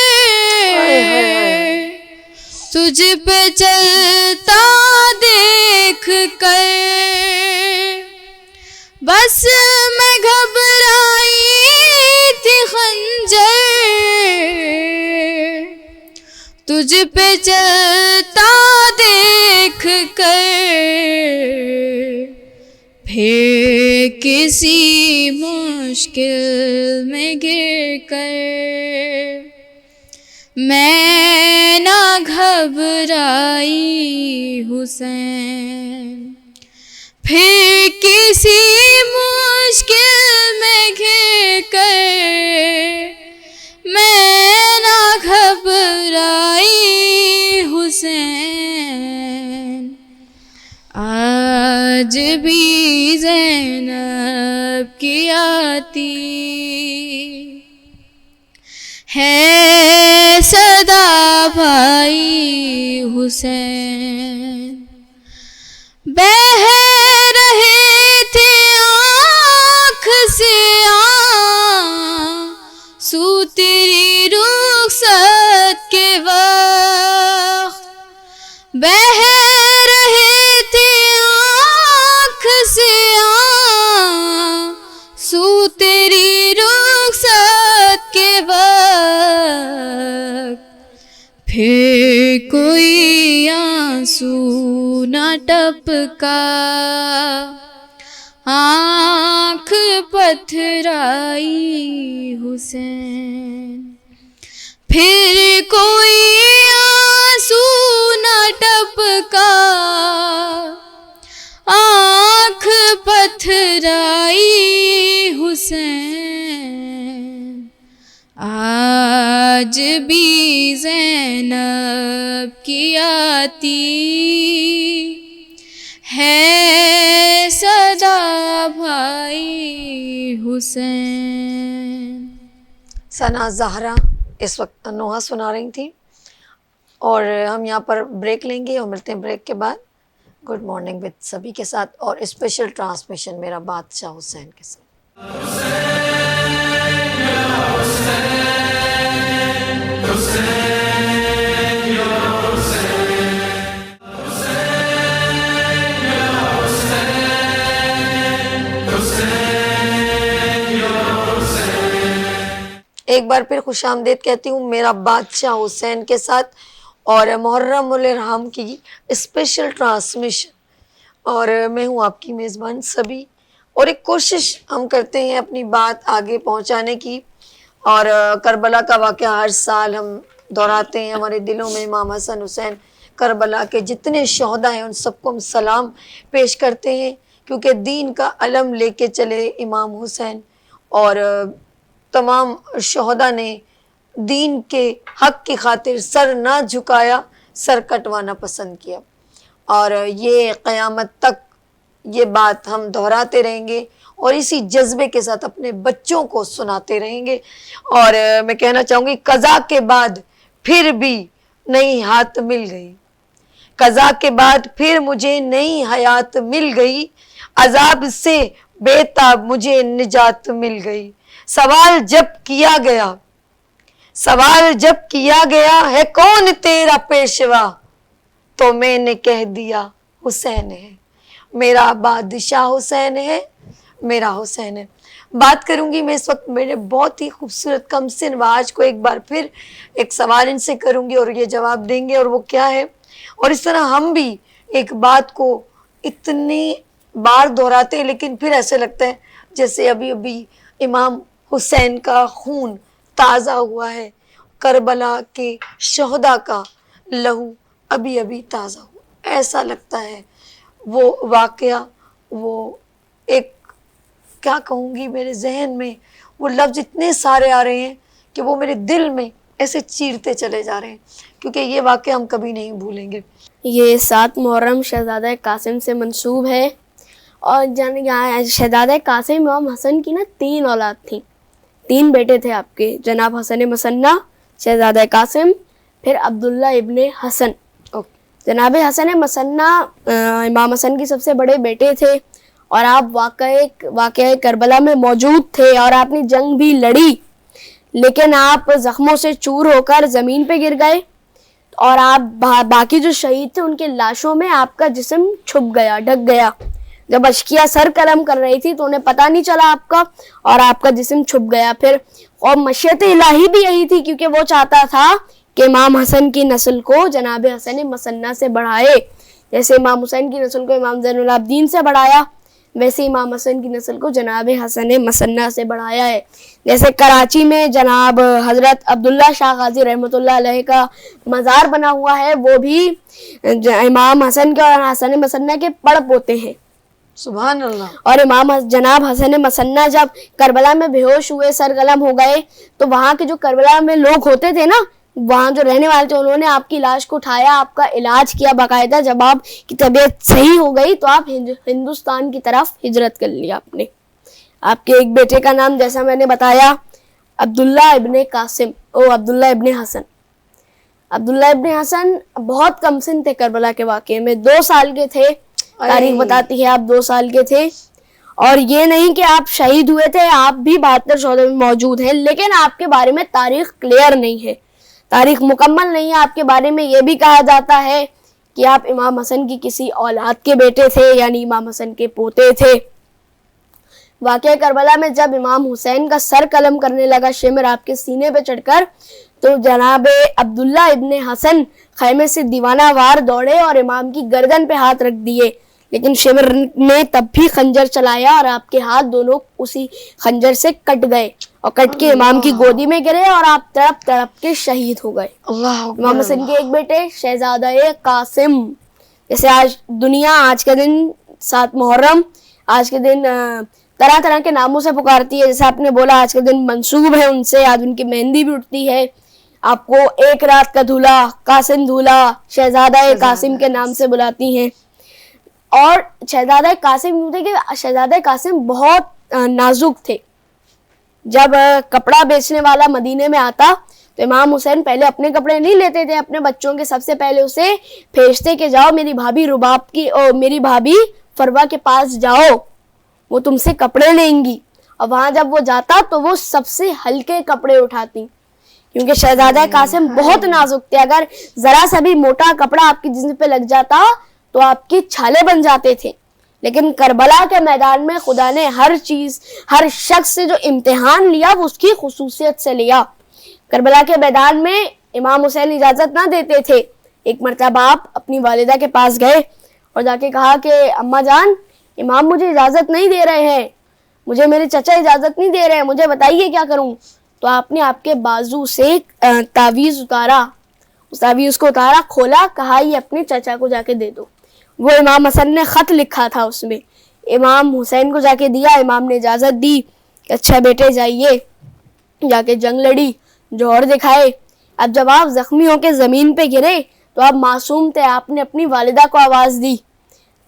تجھ پہ چلتا دیکھ کر، بس میں گھبرائی تھی خنجر تجھ پہ چلتا دیکھ کر، پھر کسی مشکل میں گر کر میں نہ گھبرائی حسین، پھر کسی مشکل میں گر کر میں نہ گھبرائی حسین، آج بھی زینب کی آتی ہے صدا بھائی حسین، بہہ رہے تھے آنکھ سے آنسو تیری رخصت کے وقت، بہہ رہے تھے آنکھ سے آنسو تیری رخصت کے وقت، پھر کوئی آنسو نہ ٹپکا آنکھ پتھرائی حسین، پھر کوئی آنسو نہ ٹپکا آنکھ پتھرائی حسین، آج بھی زینب کی آتی ہے صدا بھائی حسین۔ ثنا زہرا اس وقت نوحہ سنا رہی تھیں، اور ہم یہاں پر بریک لیں گے اور ملتے ہیں بریک کے بعد گڈ مارننگ وتھ سبھی کے ساتھ، اور اسپیشل ٹرانسمیشن میرا بادشاہ حسین کے ساتھ۔ حسین یا حسین، حسین ایک بار پھر خوش آمدید کہتی ہوں میرا بادشاہ حسین کے ساتھ اور محرم الارحام کی اسپیشل ٹرانسمیشن، اور میں ہوں آپ کی میزبان سبھی، اور ایک کوشش ہم کرتے ہیں اپنی بات آگے پہنچانے کی، اور کربلا کا واقعہ ہر سال ہم دہراتے ہیں، ہمارے دلوں میں امام حسن حسین کربلا کے جتنے شہداء ہیں ان سب کو ہم سلام پیش کرتے ہیں، کیونکہ دین کا علم لے کے چلے امام حسین، اور تمام شہداء نے دین کے حق کی خاطر سر نہ جھکایا، سر کٹوانا پسند کیا، اور یہ قیامت تک یہ بات ہم دہراتے رہیں گے اور اسی جذبے کے ساتھ اپنے بچوں کو سناتے رہیں گے۔ اور میں کہنا چاہوں گی قضا کے بعد پھر بھی نئی ہاتھ مل گئی، قضا کے بعد پھر مجھے نئی حیات مل گئی، عذاب سے بے تاب مجھے نجات مل گئی۔ سوال جب کیا گیا ہے کون تیرا پیشوا، تو میں نے کہہ دیا حسین ہے، میرا بادشاہ حسین ہے، میرا حسین ہے۔ بات کروں گی میں اس وقت میرے بہت ہی خوبصورت کم سن واج کو، ایک بار پھر ایک سوال ان سے کروں گی اور یہ جواب دیں گے، اور وہ کیا ہے، اور اس طرح ہم بھی ایک بات کو اتنی بار دہراتے ہیں لیکن پھر ایسے لگتا ہے جیسے ابھی ابھی امام حسین کا خون تازہ ہوا ہے، کربلا کے شہداء کا لہو ابھی ابھی تازہ ہوا، ایسا لگتا ہے۔ وہ واقعہ، وہ ایک کیا کہوں گی، میرے ذہن میں وہ لفظ اتنے سارے آ رہے ہیں کہ وہ میرے دل میں ایسے چیرتے چلے جا رہے ہیں، کیونکہ یہ واقعہ ہم کبھی نہیں بھولیں گے۔ یہ 7 محرم شہزادہ قاسم سے منسوب ہے، اور شہزادہ قاسم امام حسن کی 3 اولاد تھیں، 3 بیٹے تھے آپ کے، جناب حسن مثنیٰ، شہزادہ قاسم، پھر عبداللہ ابن حسن۔ جناب حسن مثنیٰ امام حسن کی سب سے بڑے بیٹے تھے، اور آپ واقعہ کربلا میں موجود تھے، اور آپ نے جنگ بھی لڑی، لیکن آپ زخموں سے چور ہو کر زمین پہ گر گئے، اور آپ باقی جو شہید تھے ان کے لاشوں میں آپ کا جسم چھپ گیا، ڈھک گیا۔ جب اشکیہ سر قلم کر رہی تھی تو انہیں پتہ نہیں چلا آپ کا، اور آپ کا جسم چھپ گیا۔ پھر اور مشیت الہی بھی یہی تھی، کیونکہ وہ چاہتا تھا کہ امام حسن کی نسل کو جناب حسن مثنیٰ سے بڑھائے، جیسے امام حسین کی نسل کو امام زین العابدین سے بڑھایا، ویسے امام حسن کی نسل کو جناب حسن مثنیٰ سے بڑھایا ہے۔ جیسے کراچی میں جناب حضرت عبداللہ شاہ غازی رحمۃ اللہ علیہ کا مزار بنا ہوا ہے، وہ بھی امام حسن کے اور حسن مثنیٰ کے پڑ پوتے ہیں، سبحان اللہ۔ اور امام جناب حسن مثنیٰ جب کربلا میں بے ہوش ہوئے، سرقلم ہو گئے، تو وہاں کے جو کربلا میں لوگ ہوتے تھے نا، وہاں جو رہنے والے تھے، انہوں نے آپ کی لاش کو اٹھایا، آپ کا علاج کیا باقاعدہ۔ جب آپ کی طبیعت صحیح ہو گئی تو آپ ہندوستان کی طرف ہجرت کر لیا آپ نے۔ آپ کے ایک بیٹے کا نام جیسا میں نے بتایا عبداللہ ابن قاسم عبداللہ ابن حسن۔ عبداللہ ابن حسن بہت کم سن تھے، کربلا کے واقعے میں 2 سال کے تھے، تاریخ بتاتی ہے آپ 2 سال کے تھے، اور یہ نہیں کہ آپ شہید ہوئے تھے، آپ بھی 72 شہداء میں موجود ہیں، لیکن آپ کے بارے میں تاریخ کلیئر نہیں ہے، تاریخ مکمل نہیں ہے۔ آپ کے بارے میں یہ بھی کہا جاتا ہے کہ آپ امام حسن کی کسی اولاد کے بیٹے تھے، یعنی امام حسن کے پوتے تھے۔ واقعہ کربلا میں جب امام حسین کا سر قلم کرنے لگا شمر آپ کے سینے پہ چڑھ کر، تو جناب عبداللہ ابن حسن خیمے سے دیوانہ وار دوڑے اور امام کی گردن پہ ہاتھ رکھ دیے، لیکن شمر نے تب بھی خنجر چلایا اور آپ کے ہاتھ دونوں اسی خنجر سے کٹ گئے، اور کٹ کے امام کی گودی میں گرے، اور آپ تڑپ تڑپ کے شہید ہو گئے۔ امام حسن کے ایک بیٹے شہزادہ قاسم، جیسے آج کا دن 7 محرم، آج کے دن طرح طرح کے ناموں سے پکارتی ہے، جیسے آپ نے بولا آج کا دن منسوب ہے ان سے، آج ان کی مہندی بھی اٹھتی ہے، آپ کو ایک رات کا دھولا، قاسم دھولا، شہزادہ قاسم کے نام سے بلاتی ہیں۔ اور شہزادہ قاسم کہ شہزادہ قاسم بہت نازک تھے۔ جب کپڑا بیچنے والا مدینے میں آتا تو امام حسین پہلے اپنے کپڑے نہیں لیتے تھے اپنے بچوں کے، سب سے پہلے اسے بھیجتے کہ جاؤ میری بھابھی رباب کی اور میری بھابھی فروا کے پاس جاؤ، وہ تم سے کپڑے لیں گی، اور وہاں جب وہ جاتا تو وہ سب سے ہلکے کپڑے اٹھاتی، کیونکہ شہزادہ قاسم بہت نازک تھے، اگر ذرا سا بھی موٹا کپڑا آپ کی جسم پہ لگ جاتا تو آپ کی چھالے بن جاتے تھے۔ لیکن کربلا کے میدان میں خدا نے ہر شخص سے جو امتحان لیا وہ اس کی خصوصیت سے لیا۔ کربلا کے میدان میں امام حسین اجازت نہ دیتے تھے. ایک مرتبہ آپ اپنی والدہ کے پاس گئے اور جا کے کہا کہ اماں جان امام مجھے اجازت نہیں دے رہے ہیں, مجھے میرے چچا اجازت نہیں دے رہے ہیں, مجھے بتائیے کیا کروں. تو آپ نے آپ کے بازو سے تعویذ اتارا, اس تعویذ کو اتارا, کھولا, کہا یہ اپنے چچا کو جا کے دے دو. وہ امام حسن نے خط لکھا تھا, اس میں امام حسین کو جا کے دیا. امام نے اجازت دی کہ اچھا بیٹے جائیے. جا کے جنگ لڑی, جوہر دکھائے. اب جب آپ زخمی ہو کے زمین پہ گرے تو آپ معصوم تھے, آپ نے اپنی والدہ کو آواز دی.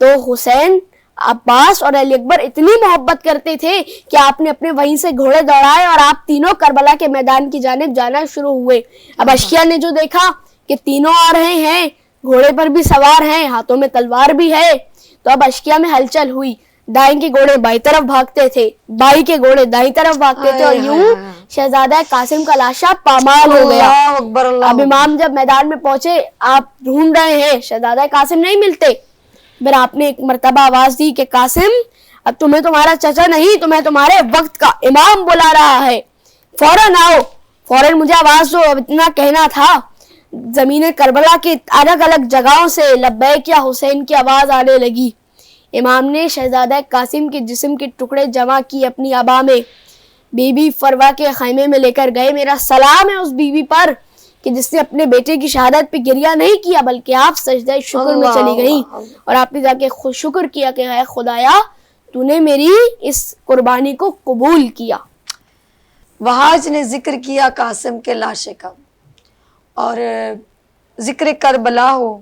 تو حسین, عباس اور علی اکبر اتنی محبت کرتے تھے کہ آپ نے اپنے وہیں سے گھوڑے دوڑائے اور آپ تینوں کربلا کے میدان کی جانب جانا شروع ہوئے. اب اشکیا نے جو دیکھا کہ تینوں آ رہے ہیں, گھوڑے پر بھی سوار ہیں, ہاتھوں میں تلوار بھی ہے, تو اب اشکیا میں ہلچل ہوئی. دائیں کے گھوڑے بائیں طرف بھاگتے تھے, بائیں کے گھوڑے دائیں طرف بھاگتے تھے, اور یوں شہزادہ قاسم کا لاشا پامال ہو گیا. اللہ اکبر, اللہ اب امام جب میدان میں پہنچے, آپ ڈھونڈ رہے ہیں, شہزادہ قاسم نہیں ملتے. پھر آپ نے ایک مرتبہ آواز دی کہ قاسم, اب تمہیں تمہارا چچا نہیں, تمہیں تمہارے وقت کا امام بلا رہا ہے, فوراً آؤ, فوراً مجھے آواز دو. اب اتنا کہنا تھا, زمین کربلا کی الگ الگ جگہوں سے لبیک یا حسین کی آواز آنے لگی. امام نے شہزادہ قاسم کے جسم کے ٹکڑے جمع کی اپنی عبا میں, بی بی فروا کے خیمے میں لے کر گئے. میرا سلام ہے اس بی بی پر کہ جس نے اپنے بیٹے کی شہادت پہ گریہ نہیں کیا, بلکہ آپ سجدہ شکر میں چلی گئیں اور آپ نے جا کے شکر کیا کہ اے خدایا تو نے میری اس قربانی کو قبول کیا. وہاج نے ذکر کیا قاسم کے لاشے کا, اور ذکر کربلا ہو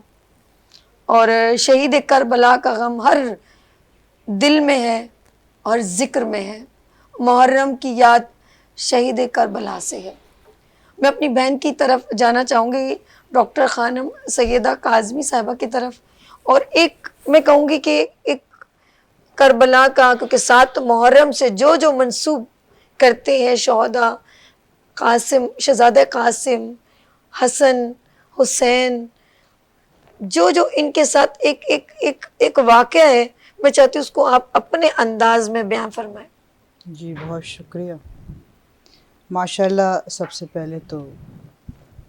اور شہید کربلا کا غم ہر دل میں ہے اور ذکر میں ہے. محرم کی یاد شہید کربلا سے ہے. میں اپنی بہن کی طرف جانا چاہوں گی, ڈاکٹر خانم سیدہ کاظمی صاحبہ کی طرف, اور ایک میں کہوں گی کہ ایک کربلا کا, کیونکہ 7 محرم سے جو جو منسوب کرتے ہیں شہداء, قاسم, شہزادہ قاسم, حسن, حسین, جو جو ان کے ساتھ ایک ایک ایک ایک واقعہ ہے, میں چاہتی ہوں اس کو آپ اپنے انداز میں بیان فرمائیں. جی بہت شکریہ. ماشاءاللہ سب سے پہلے تو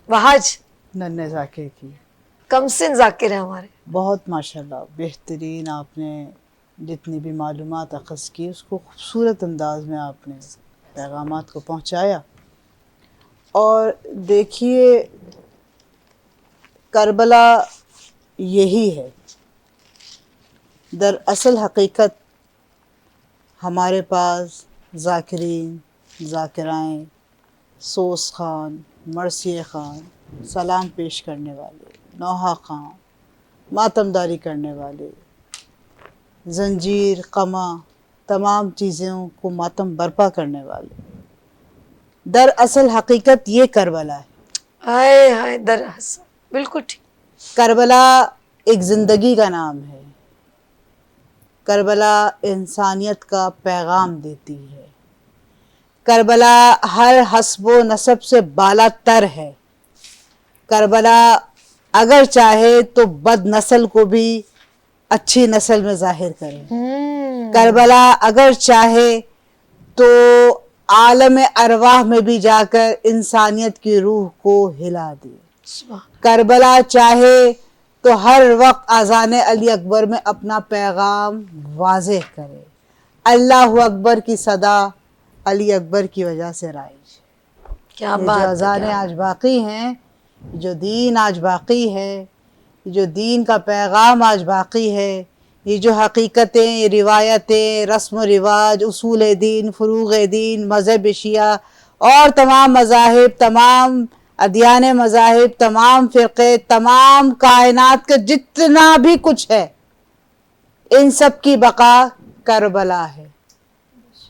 وہاج ننھے ذاکر کی کم سن ذاکر ہیں ہمارے, بہت ماشاءاللہ بہترین آپ نے جتنی بھی معلومات اخذ کی اس کو خوبصورت انداز میں آپ نے پیغامات کو پہنچایا. اور دیکھیے کربلا یہی ہے دراصل حقیقت. ہمارے پاس ذاکرین, ذاکرائیں, سوس خان, مرثیہ خان, سلام پیش کرنے والے, نوحہ خان, ماتمداری کرنے والے, زنجیر, قمع, تمام چیزوں کو ماتم برپا کرنے والے. دراصل حقیقت یہ کربلا ہے. ہائے ہائے, دراصل بالکل ٹھیک. کربلا ایک زندگی کا نام ہے. کربلا انسانیت کا پیغام دیتی ہے. کربلا ہر حسب و نسب سے بالا تر ہے. کربلا اگر چاہے تو بد نسل کو بھی اچھی نسل میں ظاہر کرے. کربلا اگر چاہے تو عالم ارواح میں بھی جا کر انسانیت کی روح کو ہلا دے. کربلا چاہے تو ہر وقت اذان علی اکبر میں اپنا پیغام واضح کرے. اللہ اکبر کی صدا علی اکبر کی وجہ سے رائج. کیا یہ بات جو ہے, اذانیں آج باقی ہیں, جو دین آج باقی ہے, جو دین کا پیغام آج باقی ہے, یہ جو حقیقتیں, یہ روایتیں, رسم و رواج, اصول دین, فروغ دین, مذہب شیعہ اور تمام مذاہب, تمام ادیان مذاہب, تمام فرقے, تمام کائنات کا جتنا بھی کچھ ہے, ان سب کی بقا کربلا ہے.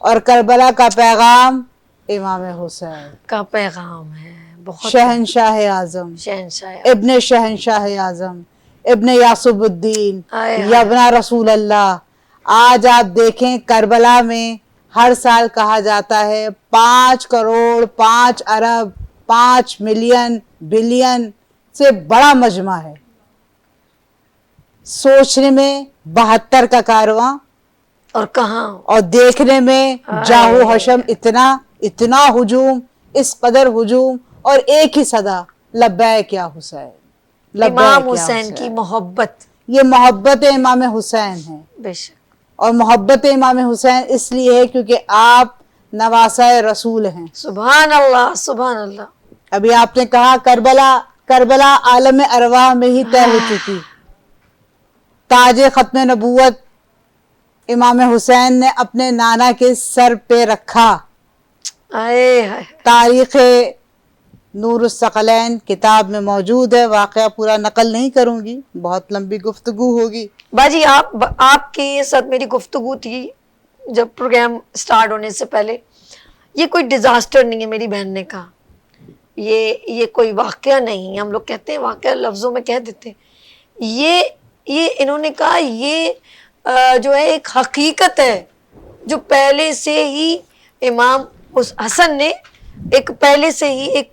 اور کربلا کا پیغام امام حسین کا پیغام ہے. بہت شہنشاہ اعظم, شہنشاہ, ابن شہنشاہ اعظم, ابن یاسب الدین, آئے ہائے. یبنا رسول اللہ. آج آپ دیکھیں کربلا میں ہر سال کہا جاتا ہے 5 کروڑ 5 ارب 5 ملین بلین سے بڑا مجمع ہے. سوچنے میں 72 کا کارواں, اور کہاں, اور دیکھنے میں جاہو حشم, اتنا ہجوم, اس قدر ہجوم, اور ایک ہی صدا لبیک یا حسین، لبیک امام یا حسین کی محبت، یہ محبت امام حسین ہے، بے شک، اور محبت امام حسین اس لیے ہے کیونکہ آپ نواسہ رسول ہیں۔ سبحان اللہ سبحان اللہ۔ ابھی آپ نے کہا کربلا عالم ارواح میں ہی طے ہو چکی، تاج ختم نبوت امام حسین نے اپنے نانا کے سر پہ رکھا۔ آئے ہائے، تاریخ نور الثقلین کتاب میں موجود ہے، واقعہ پورا نقل نہیں کروں گی، بہت لمبی گفتگو ہوگی۔ باجی آپ کے ساتھ میری گفتگو تھی جب پروگرام سٹارٹ ہونے سے پہلے، یہ کوئی ڈیزاسٹر نہیں ہے میری بہن نے کہا، یہ کوئی واقعہ نہیں ہے، ہم لوگ کہتے ہیں واقعہ لفظوں میں کہہ دیتے ہیں، یہ انہوں نے کہا یہ جو ہے ایک حقیقت ہے جو پہلے سے ہی امام حسن نے ایک پہلے سے ہی ایک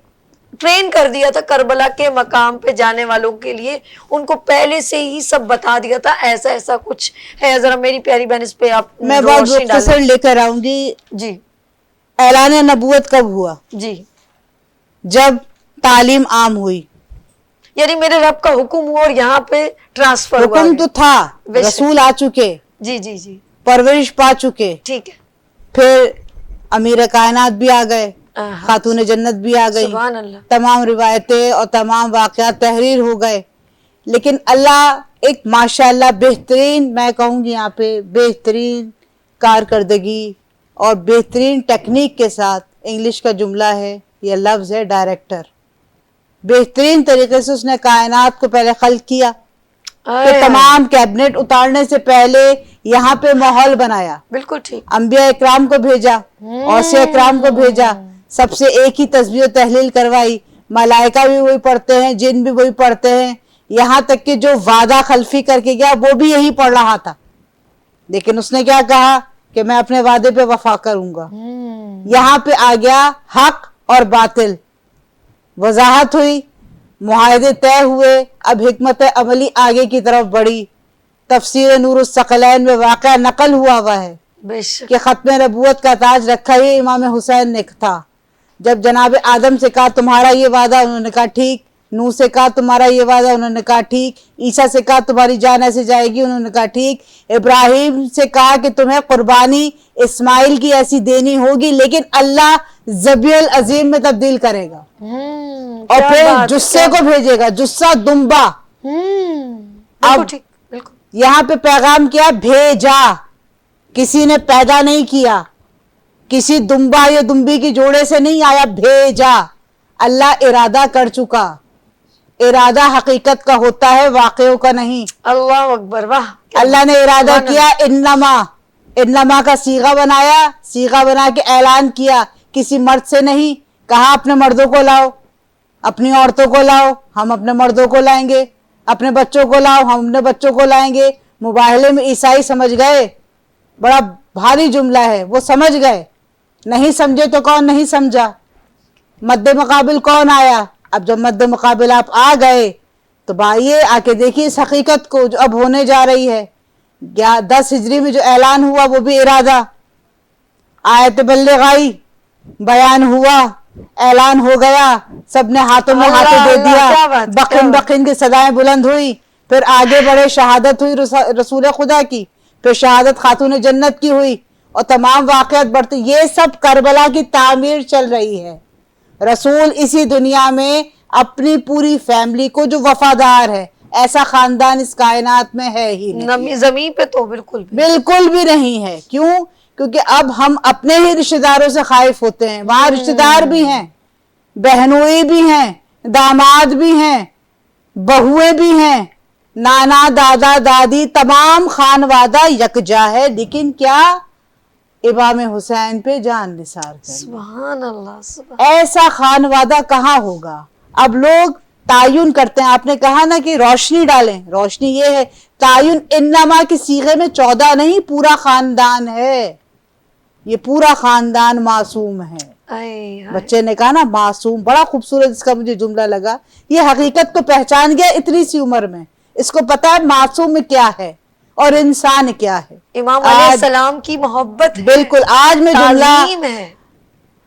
ٹرین کر دیا تھا کربلا کے مقام پہ جانے والوں کے لیے، ان کو پہلے سے ہی سب بتا دیا تھا ایسا ایسا کچھ ہے۔ ذرا میری پیاری بہن اس پہ آپ میں بہت روشنی ڈالیں۔ مختصر لے کر آؤں گی۔ جی اعلان نبوت کب ہوا؟ جی، جب تعلیم عام ہوئی۔ یعنی میرے رب کا حکم ہوا اور یہاں پہ ٹرانسفر ہوا۔ حکم تو تھا، بے شک۔ رسول آ چکے، جی جی جی، پرورش پا چکے، ٹھیک ہے، پھر امیر کائنات بھی آ گئے، خاتون جنت بھی آ گئی، سبحان اللہ، تمام روایتیں اور تمام واقعات تحریر ہو گئے، لیکن اللہ ایک ماشاءاللہ بہترین، میں کہوں گی یہاں پہ بہترین کارکردگی اور بہترین ٹیکنیک کے ساتھ، انگلش کا جملہ ہے، یہ لفظ ہے ڈائریکٹر، بہترین طریقے سے اس نے کائنات کو پہلے خلق کیا، کہ تمام کیبنٹ اتارنے سے پہلے یہاں پہ ماحول بنایا، بالکل ٹھیک، انبیاء اکرام کو بھیجا، اوصیاء اکرام کو بھیجا، سب سے ایک ہی تسبیح و تحلیل کروائی، ملائکہ بھی وہی پڑھتے ہیں، جن بھی وہی پڑھتے ہیں، یہاں تک کہ جو وعدہ خلفی کر کے گیا وہ بھی یہی پڑھ رہا تھا، لیکن اس نے کیا کہا کہ میں اپنے وعدے پہ وفا کروں گا۔ یہاں پہ آ گیا حق اور باطل، وضاحت ہوئی، معاہدے طے ہوئے، اب حکمت عملی آگے کی طرف بڑھی۔ تفسیر نور الثقلین میں واقعہ نقل ہوا ہے بے شک، کہ ختم نبوت کا تاج رکھا ہی امام حسین نے تھا۔ جب جناب آدم سے کہا تمہارا یہ وعدہ، انہوں نے کہا ٹھیک، نوح سے کہا تمہارا یہ وعدہ، انہوں نے کہا ٹھیک، عیسیٰ سے کہا تمہاری جان ایسے جائے گی، انہوں نے کہا ٹھیک، ابراہیم سے کہا کہ تمہیں قربانی اسماعیل کی ایسی دینی ہوگی لیکن اللہ ذبیح العظیم میں تبدیل کرے گا، اور پھر جسے کو بھیجے گا، جسہ دمبا۔ بالکل ٹھیک، بالکل، یہاں پہ پیغام کیا؟ بھیجا، کسی نے پیدا نہیں کیا، کسی دمبا یا دمبی کی جوڑے سے نہیں آیا، بھیجا، اللہ ارادہ کر چکا، ارادہ حقیقت کا ہوتا ہے، واقعوں کا نہیں۔ اللہ اکبر، واہ، اللہ نے ارادہ کیا، انما کا صیغہ بنایا، صیغہ بنا کے اعلان کیا، کسی مرد سے نہیں کہا اپنے مردوں کو لاؤ، اپنی عورتوں کو لاؤ، ہم اپنے مردوں کو لائیں گے، اپنے بچوں کو لاؤ، ہم اپنے بچوں کو لائیں گے۔ مباہلے میں عیسائی سمجھ گئے، بڑا بھاری جملہ ہے، وہ سمجھ گئے، نہیں سمجھے تو کون نہیں سمجھا، مد مقابل کون آیا؟ اب جب مد مقابل آپ آ گئے تو بھائیے آ کے دیکھیے اس حقیقت کو جو اب ہونے جا رہی ہے۔ 10 ہجری میں جو اعلان ہوا وہ بھی ارادہ، آیت بلغ آئی، بیان ہوا، اعلان ہو گیا، سب نے ہاتھوں میں ہاتھوں دے دیا، بقین بقین کی صدائیں بلند ہوئی، پھر آگے بڑھے، شہادت ہوئی رسول خدا کی، پھر شہادت خاتون جنت کی ہوئی، اور تمام واقعات بڑھتے، یہ سب کربلا کی تعمیر چل رہی ہے۔ رسول اسی دنیا میں اپنی پوری فیملی کو جو وفادار ہے، ایسا خاندان اس کائنات میں ہے ہی نہیں، زمین پہ تو بالکل بھی بالکل بھی نہیں ہے۔ کیوں؟ کیونکہ اب ہم اپنے ہی رشتہ داروں سے خائف ہوتے ہیں، وہاں رشتہ دار بھی ہیں، بہنوئی بھی ہیں، داماد بھی ہیں، بہویں بھی ہیں، نانا دادا دادی تمام خانوادہ یکجا ہے، لیکن کیا؟ امام حسین پہ جان نثار کرنا۔ سبحان اللہ، سبحان، ایسا خانوادہ کہاں ہوگا؟ اب لوگ تعین کرتے ہیں، آپ نے کہا نا کہ روشنی ڈالیں، روشنی یہ ہے تعین، انما کی صیغے میں 14 نہیں، پورا خاندان ہے، یہ پورا خاندان معصوم ہے۔ بچے نے کہا نا معصوم، بڑا خوبصورت اس کا مجھے جملہ لگا، یہ حقیقت کو پہچان گیا اتنی سی عمر میں، اس کو پتا ہے معصوم کیا ہے اور انسان کیا ہے۔ امام علیہ السلام کی محبت ہے، بالکل، آج میں جملہ تعظیم ہے،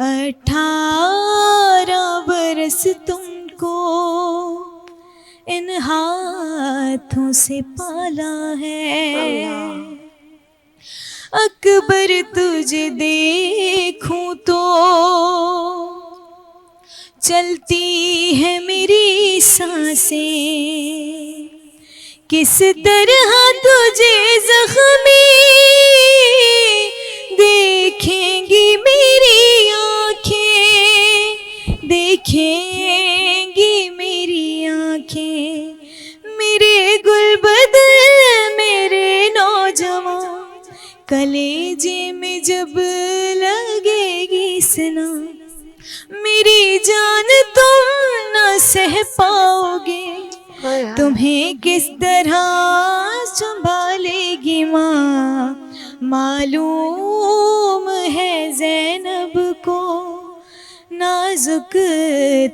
18 ہاتھوں سے پالا ہے. اکبر تجھے دیکھوں تو چلتی ہے میری سانسیں. کس طرح تجھے زخمی دیکھیں گی میری آنکھیں, دیکھیں گی میری آنکھیں. میرے گل بدل میرے نوجوان کلیجے میں جب لگے گی سنا, میری جان تم نہ سہ پاؤ گے. تمہیں کس طرح سنبھالے گی ماں, معلوم ہے زینب کو نازک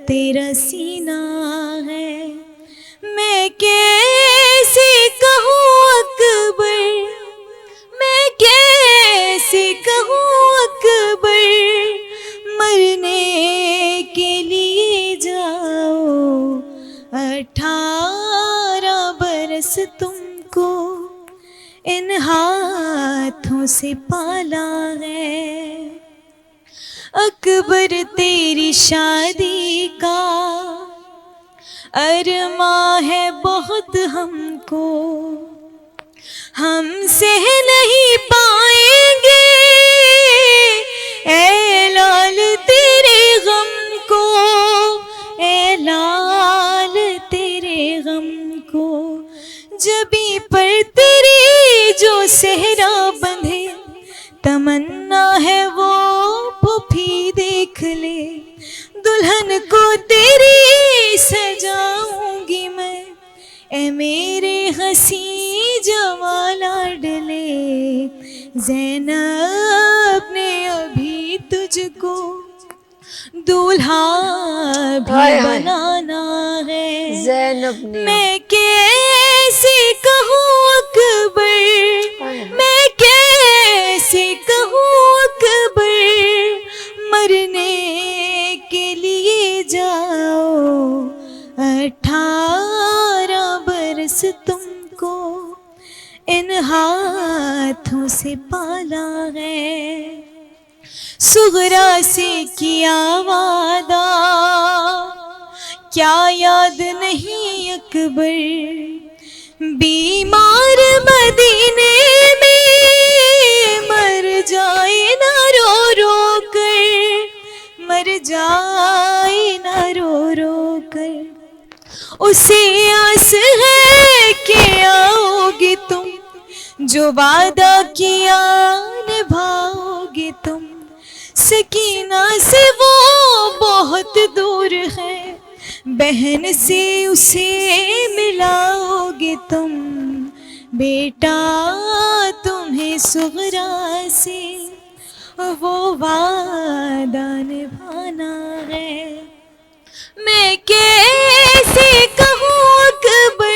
تیرا سینہ ہے. میں کیسے کہوں اکبر, میں کیسے کہوں اکبر, مرنے کے لیے جاؤ 18 برس تم کو ان ہاتھوں سے پالا ہے. اکبر تیری شادی کا ارماں ہے بہت ہم کو, ہم سہ نہیں پائیں گے اے لال تیرے غم کو, اے لال تیرے غم کو. جبیں پر تیری جو صحرا بندھے تمنا ہے وہ پھوپھی دیکھ لے. دلہن کو تیری سجاؤں گی میں اے میرے حسین جوان لاڈلے. زینب نے ابھی تجھ کو دولہا بھی بنانا ہے. زینب نے میں کیسے کہوں اکبر, میں کیسے کہوں اکبر, مرنے کے لیے جاؤ 18 برس تم کو ان ہاتھوں سے پالا ہے. صغرا سے کیا وعدہ کیا یاد نہیں اکبر, بیمار مدینے میں مر جائے نہ رو رو کر, مر جائے نہ رو رو کر. اسے آس ہے کہ آؤ گے تم, جو وعدہ کیا نبھاؤ گے تم. سکینہ سے وہ بہت دور ہے, بہن سے اسے ملاؤ گے تم. بیٹا تمہیں صغرا سے وہ وعدہ نبھانا ہے. میں کیسے کہوں اکبر,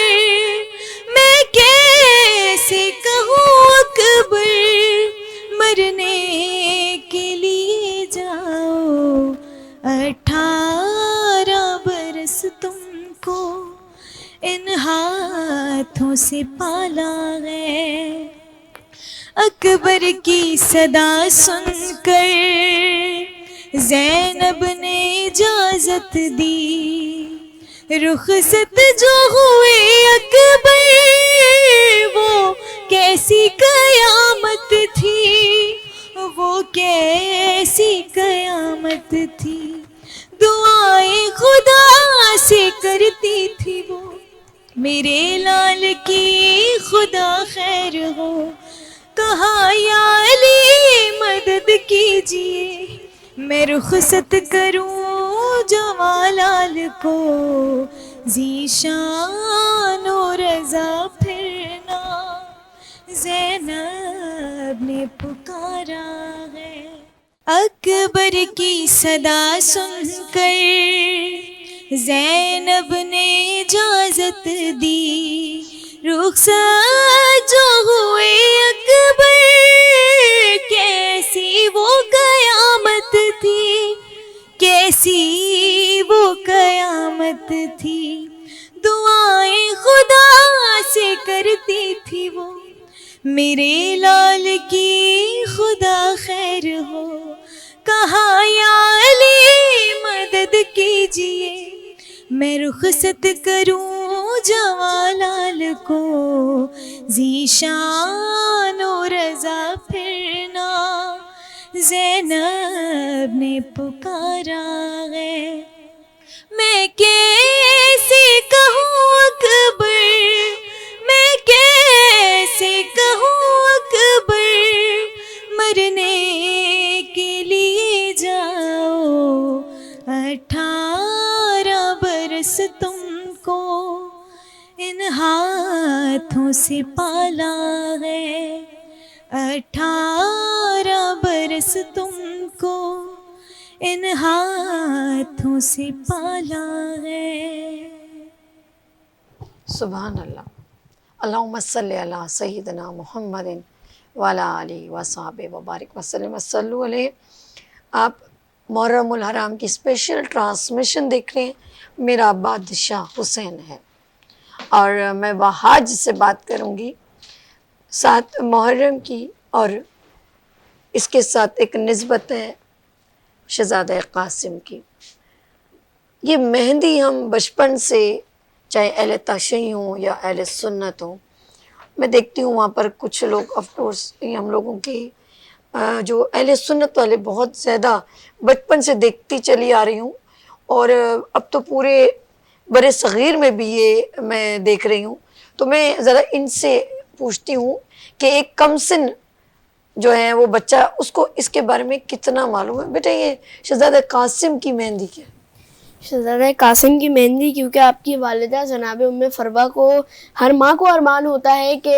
میں کیسے کہوں اکبر, مرنے کے لیے جاؤ 18 برس تم کو ان ہاتھوں سے پالا ہے. اکبر کی صدا سن کر زینب نے اجازت دی, رخصت جو ہوئے اکبر وہ کیسی قیامت تھی, وہ کیسی قیامت تھی. دعائیں خدا سے کرتی تھی وہ, میرے لال کی خدا خیر ہو. کہا یا علی مدد کیجیے, میں رخصت کروں جوان لال کو, ذیشان و رضا پھرنا زینب نے پکارا ہے. اکبر کی صدا سن کر زینب نے اجازت دی, رخصت جو ہوئے اکبر کیسی وہ قیامت تھی, کیسی وہ قیامت تھی. دعائیں خدا سے کرتی تھی وہ، میرے لال کی خدا خیر ہو، کہا یا علی مدد کیجئے، میں رخصت کروں جواں لال کو، ذیشان و رضا پھرنا، زینب نے پکارا ہے، میں کیسے کہوں اکبر، میں کیسے کہوں اکبر، مرنے کے لیے جاؤ، 18 برس تم کو ان ہاتھوں سے پالا ہے، 18 برس تم کو ان ہاتھوں سے پالا ہے۔ سبحان اللہ۔ اللہم صلی علی سیدنا محمد وعلی آلہ وصحبہ وبارک وسلم وصلوا علیہ۔ آپ محرم الحرام کی اسپیشل ٹرانسمیشن دیکھ رہے ہیں، میرا بادشاہ حسین ہے، اور میں وہاج سے بات کروں گی 7 محرم کی، اور اس کے ساتھ ایک نسبت ہے شہزادہ قاسم کی۔ یہ مہندی ہم بچپن سے، چاہے اہل تشیع ہوں یا اہل سنت ہوں، میں دیکھتی ہوں وہاں پر کچھ لوگ آف کورس ہم لوگوں کی جو اہل سنت والے بہت زیادہ بچپن سے دیکھتی چلی آ رہی ہوں، اور اب تو پورے برِ صغیر میں بھی یہ میں دیکھ رہی ہوں، تو میں ذرا ان سے پوچھتی ہوں کہ ایک کم سن جو ہے وہ بچہ، اس کو اس کے بارے میں کتنا معلوم ہے؟ بیٹا یہ شہزادہ قاسم کی مہندی کیا؟ شہزادہ قاسم کی مہندی، کیونکہ آپ کی والدہ جناب ام فروا کو، ہر ماں کو ارمان ہوتا ہے کہ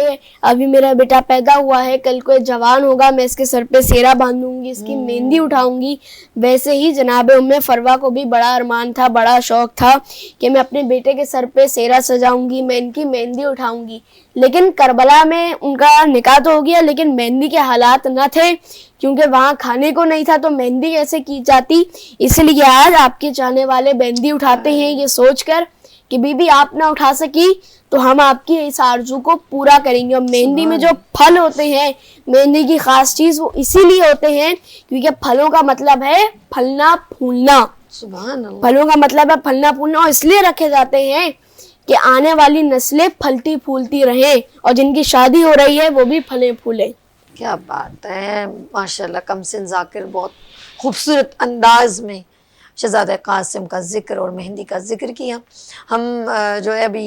ابھی میرا بیٹا پیدا ہوا ہے، کل کو جوان ہوگا، میں اس کے سر پہ سیرا باندھوں گی، اس کی مہندی اٹھاؤں گی۔ ویسے ہی جناب ام فروا کو بھی بڑا ارمان تھا، بڑا شوق تھا کہ میں اپنے بیٹے کے سر پہ سیرا سجاؤں گی، میں ان کی مہندی اٹھاؤں گی۔ لیکن کربلا میں ان کا نکاح تو ہو گیا، لیکن مہندی کے حالات نہ تھے، کیونکہ وہاں کھانے کو نہیں تھا، تو مہندی کیسے کی جاتی؟ اس لیے آج آپ کے چاہنے والے مہندی اٹھاتے ہیں یہ سوچ کر کہ بی بی آپ نہ اٹھا سکی تو ہم آپ کی اس آرزو کو پورا کریں گے۔ اور مہندی میں جو پھل ہوتے ہیں، مہندی کی خاص چیز وہ اسی لیے ہوتے ہیں کیونکہ پھلوں کا مطلب ہے پھلنا پھولنا، سبحان اللہ۔ پھلوں کا مطلب ہے پھلنا پھولنا، اور اس لیے رکھے جاتے ہیں کہ آنے والی نسلیں پھلتی پھولتی رہیں، اور جن کی شادی ہو رہی ہے وہ بھی پھلیں پھولیں۔ کیا بات ہے، ماشاءاللہ کمسن ذاکر بہت خوبصورت انداز میں شہزادہ قاسم کا ذکر اور مہندی کا ذکر کیا۔ ہم جو ہے ابھی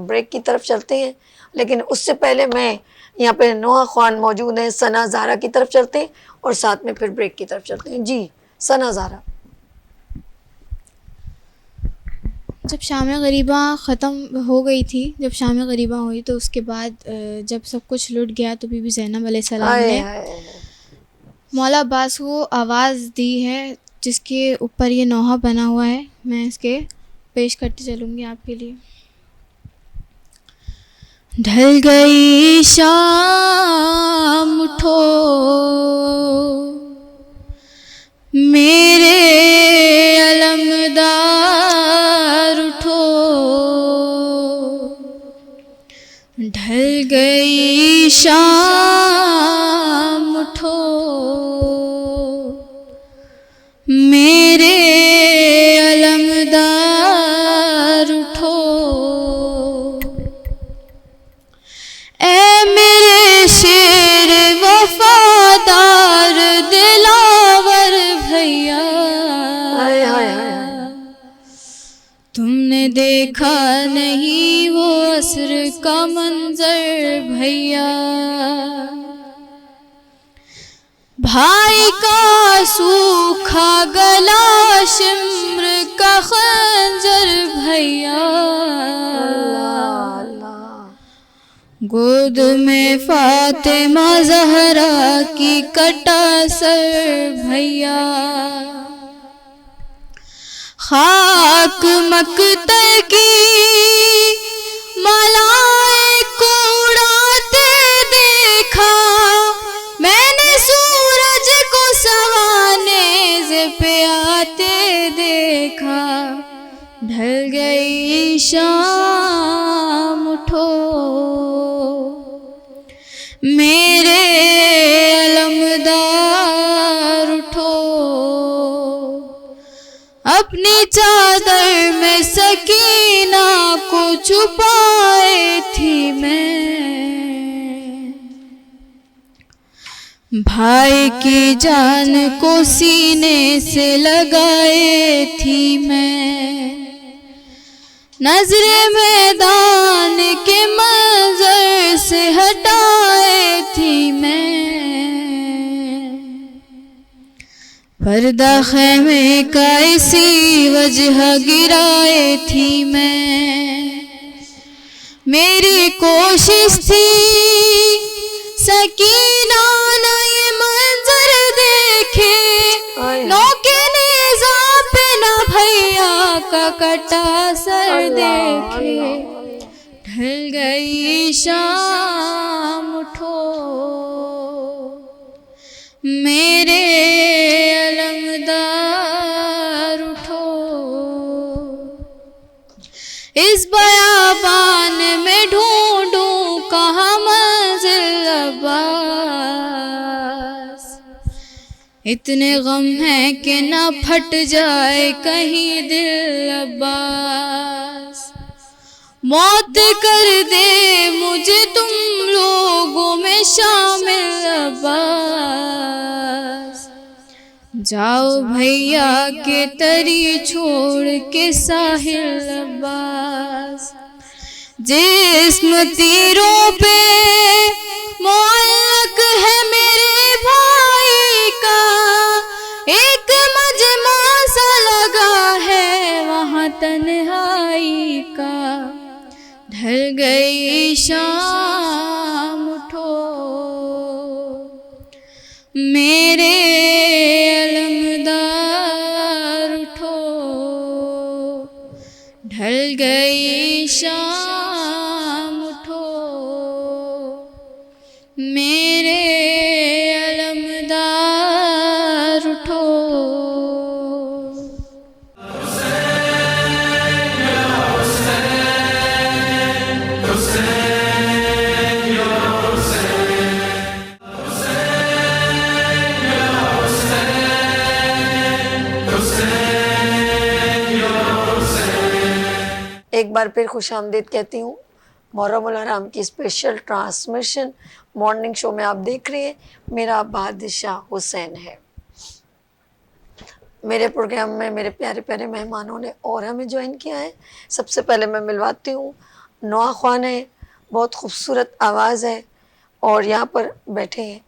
بریک کی طرف چلتے ہیں، لیکن اس سے پہلے میں یہاں پہ نوحہ خوان موجود ہیں، ثنا زہرا کی طرف چلتے ہیں اور ساتھ میں پھر بریک کی طرف چلتے ہیں۔ جی ثنا زہرا۔ جب شام غریبہ ختم ہو گئی تھی، جب شام غریبہ ہوئی تو اس کے بعد جب سب کچھ لٹ گیا تو بی بی زینب علیہ السلام نے مولا عباس کو آواز دی ہے، جس کے اوپر یہ نوحہ بنا ہوا ہے، میں اس کے پیش کرتی چلوں گی آپ کے لیے۔ ڈھل گئی شام اٹھو میرے علمدار اٹھو، ڈھل گئی شام اٹھو میرے علمدار اٹھو، اے میرے شیر وفادار دلاور بھیا، تم نے دیکھا نہیں وہ عصر کا منظر بھیا، بھائی کا سوکھا گلا شمر کا خنجر بھیا، گود میں فاطمہ زہرا کی کٹا سر بھیا، خاک مقتل کی ملائک کو اڑاتے دیکھا، میں نے سورج کو سوانے پہ آتے دیکھا، ڈھل گئی شام اٹھو میرے علمدار اٹھو، اپنی چادر میں سکینہ کو چھپائے تھی میں، بھائی کی جان کو سینے سے لگائے تھی میں، نظر میدان کے منظر سے ہٹائے تھی میں، پردہ خیمے کا اسی وجہ گرائے تھی میں، میری کوشش تھی سکینہ نہ یہ منظر دیکھے، نوکے نیزہ پہ نہ بھیا کا کٹا سر دیکھے، ڈھل گئی شام اٹھو، میرے علمدار اٹھو، اس بیابان میں ڈھونڈوں کہاں منزل عباس، اتنے غم ہیں کہ نہ پھٹ جائے کہیں دل عباس، موت کر دے مجھے تم لوگوں میں شامل عباس، جاؤ بھیا کے تری چھوڑ کے ساحل عباس، جسم تیروں پہ معلق ہے میرے بھائی کا، ایک مجمع سا لگا ہے وہاں تنہائی کا، ڈھل گئی شام اٹھو، میرے علمدار اٹھو، ڈھل گئی شام اٹھو، میرے علمدار اٹھو۔ ایک بار پھر خوش آمدید کہتی ہوں۔ محرم الحرام کی اسپیشل ٹرانسمیشن مارننگ شو میں آپ دیکھ رہے ہیں، میرا بادشاہ حسین ہے۔ میرے پروگرام میں میرے پیارے پیارے مہمانوں نے اور ہمیں جوائن کیا ہے۔ سب سے پہلے میں ملواتی ہوں، نوا خوان ہے، بہت خوبصورت آواز ہے، اور یہاں پر بیٹھے ہیں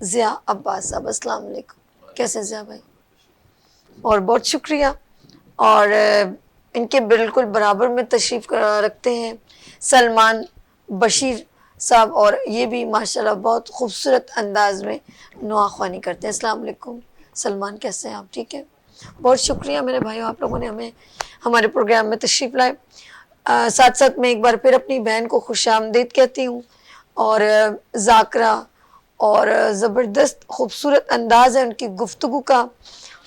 ضیاء عباس صاحب۔ السلام علیکم، کیسے ضیاء بھائی؟ اور بہت شکریہ۔ اور ان کے بالکل برابر میں تشریف رکھتے ہیں سلمان بشیر صاحب، اور یہ بھی ماشاءاللہ بہت خوبصورت انداز میں نوا خوانی کرتے ہیں۔ السلام علیکم سلمان، کیسے ہیں آپ؟ ٹھیک ہے، بہت شکریہ میرے بھائیو، آپ لوگوں نے ہمیں ہمارے پروگرام میں تشریف لائے۔ ساتھ ساتھ میں ایک بار پھر اپنی بہن کو خوش آمدید کہتی ہوں، اور ذاکرہ، اور زبردست خوبصورت انداز ہے ان کی گفتگو کا،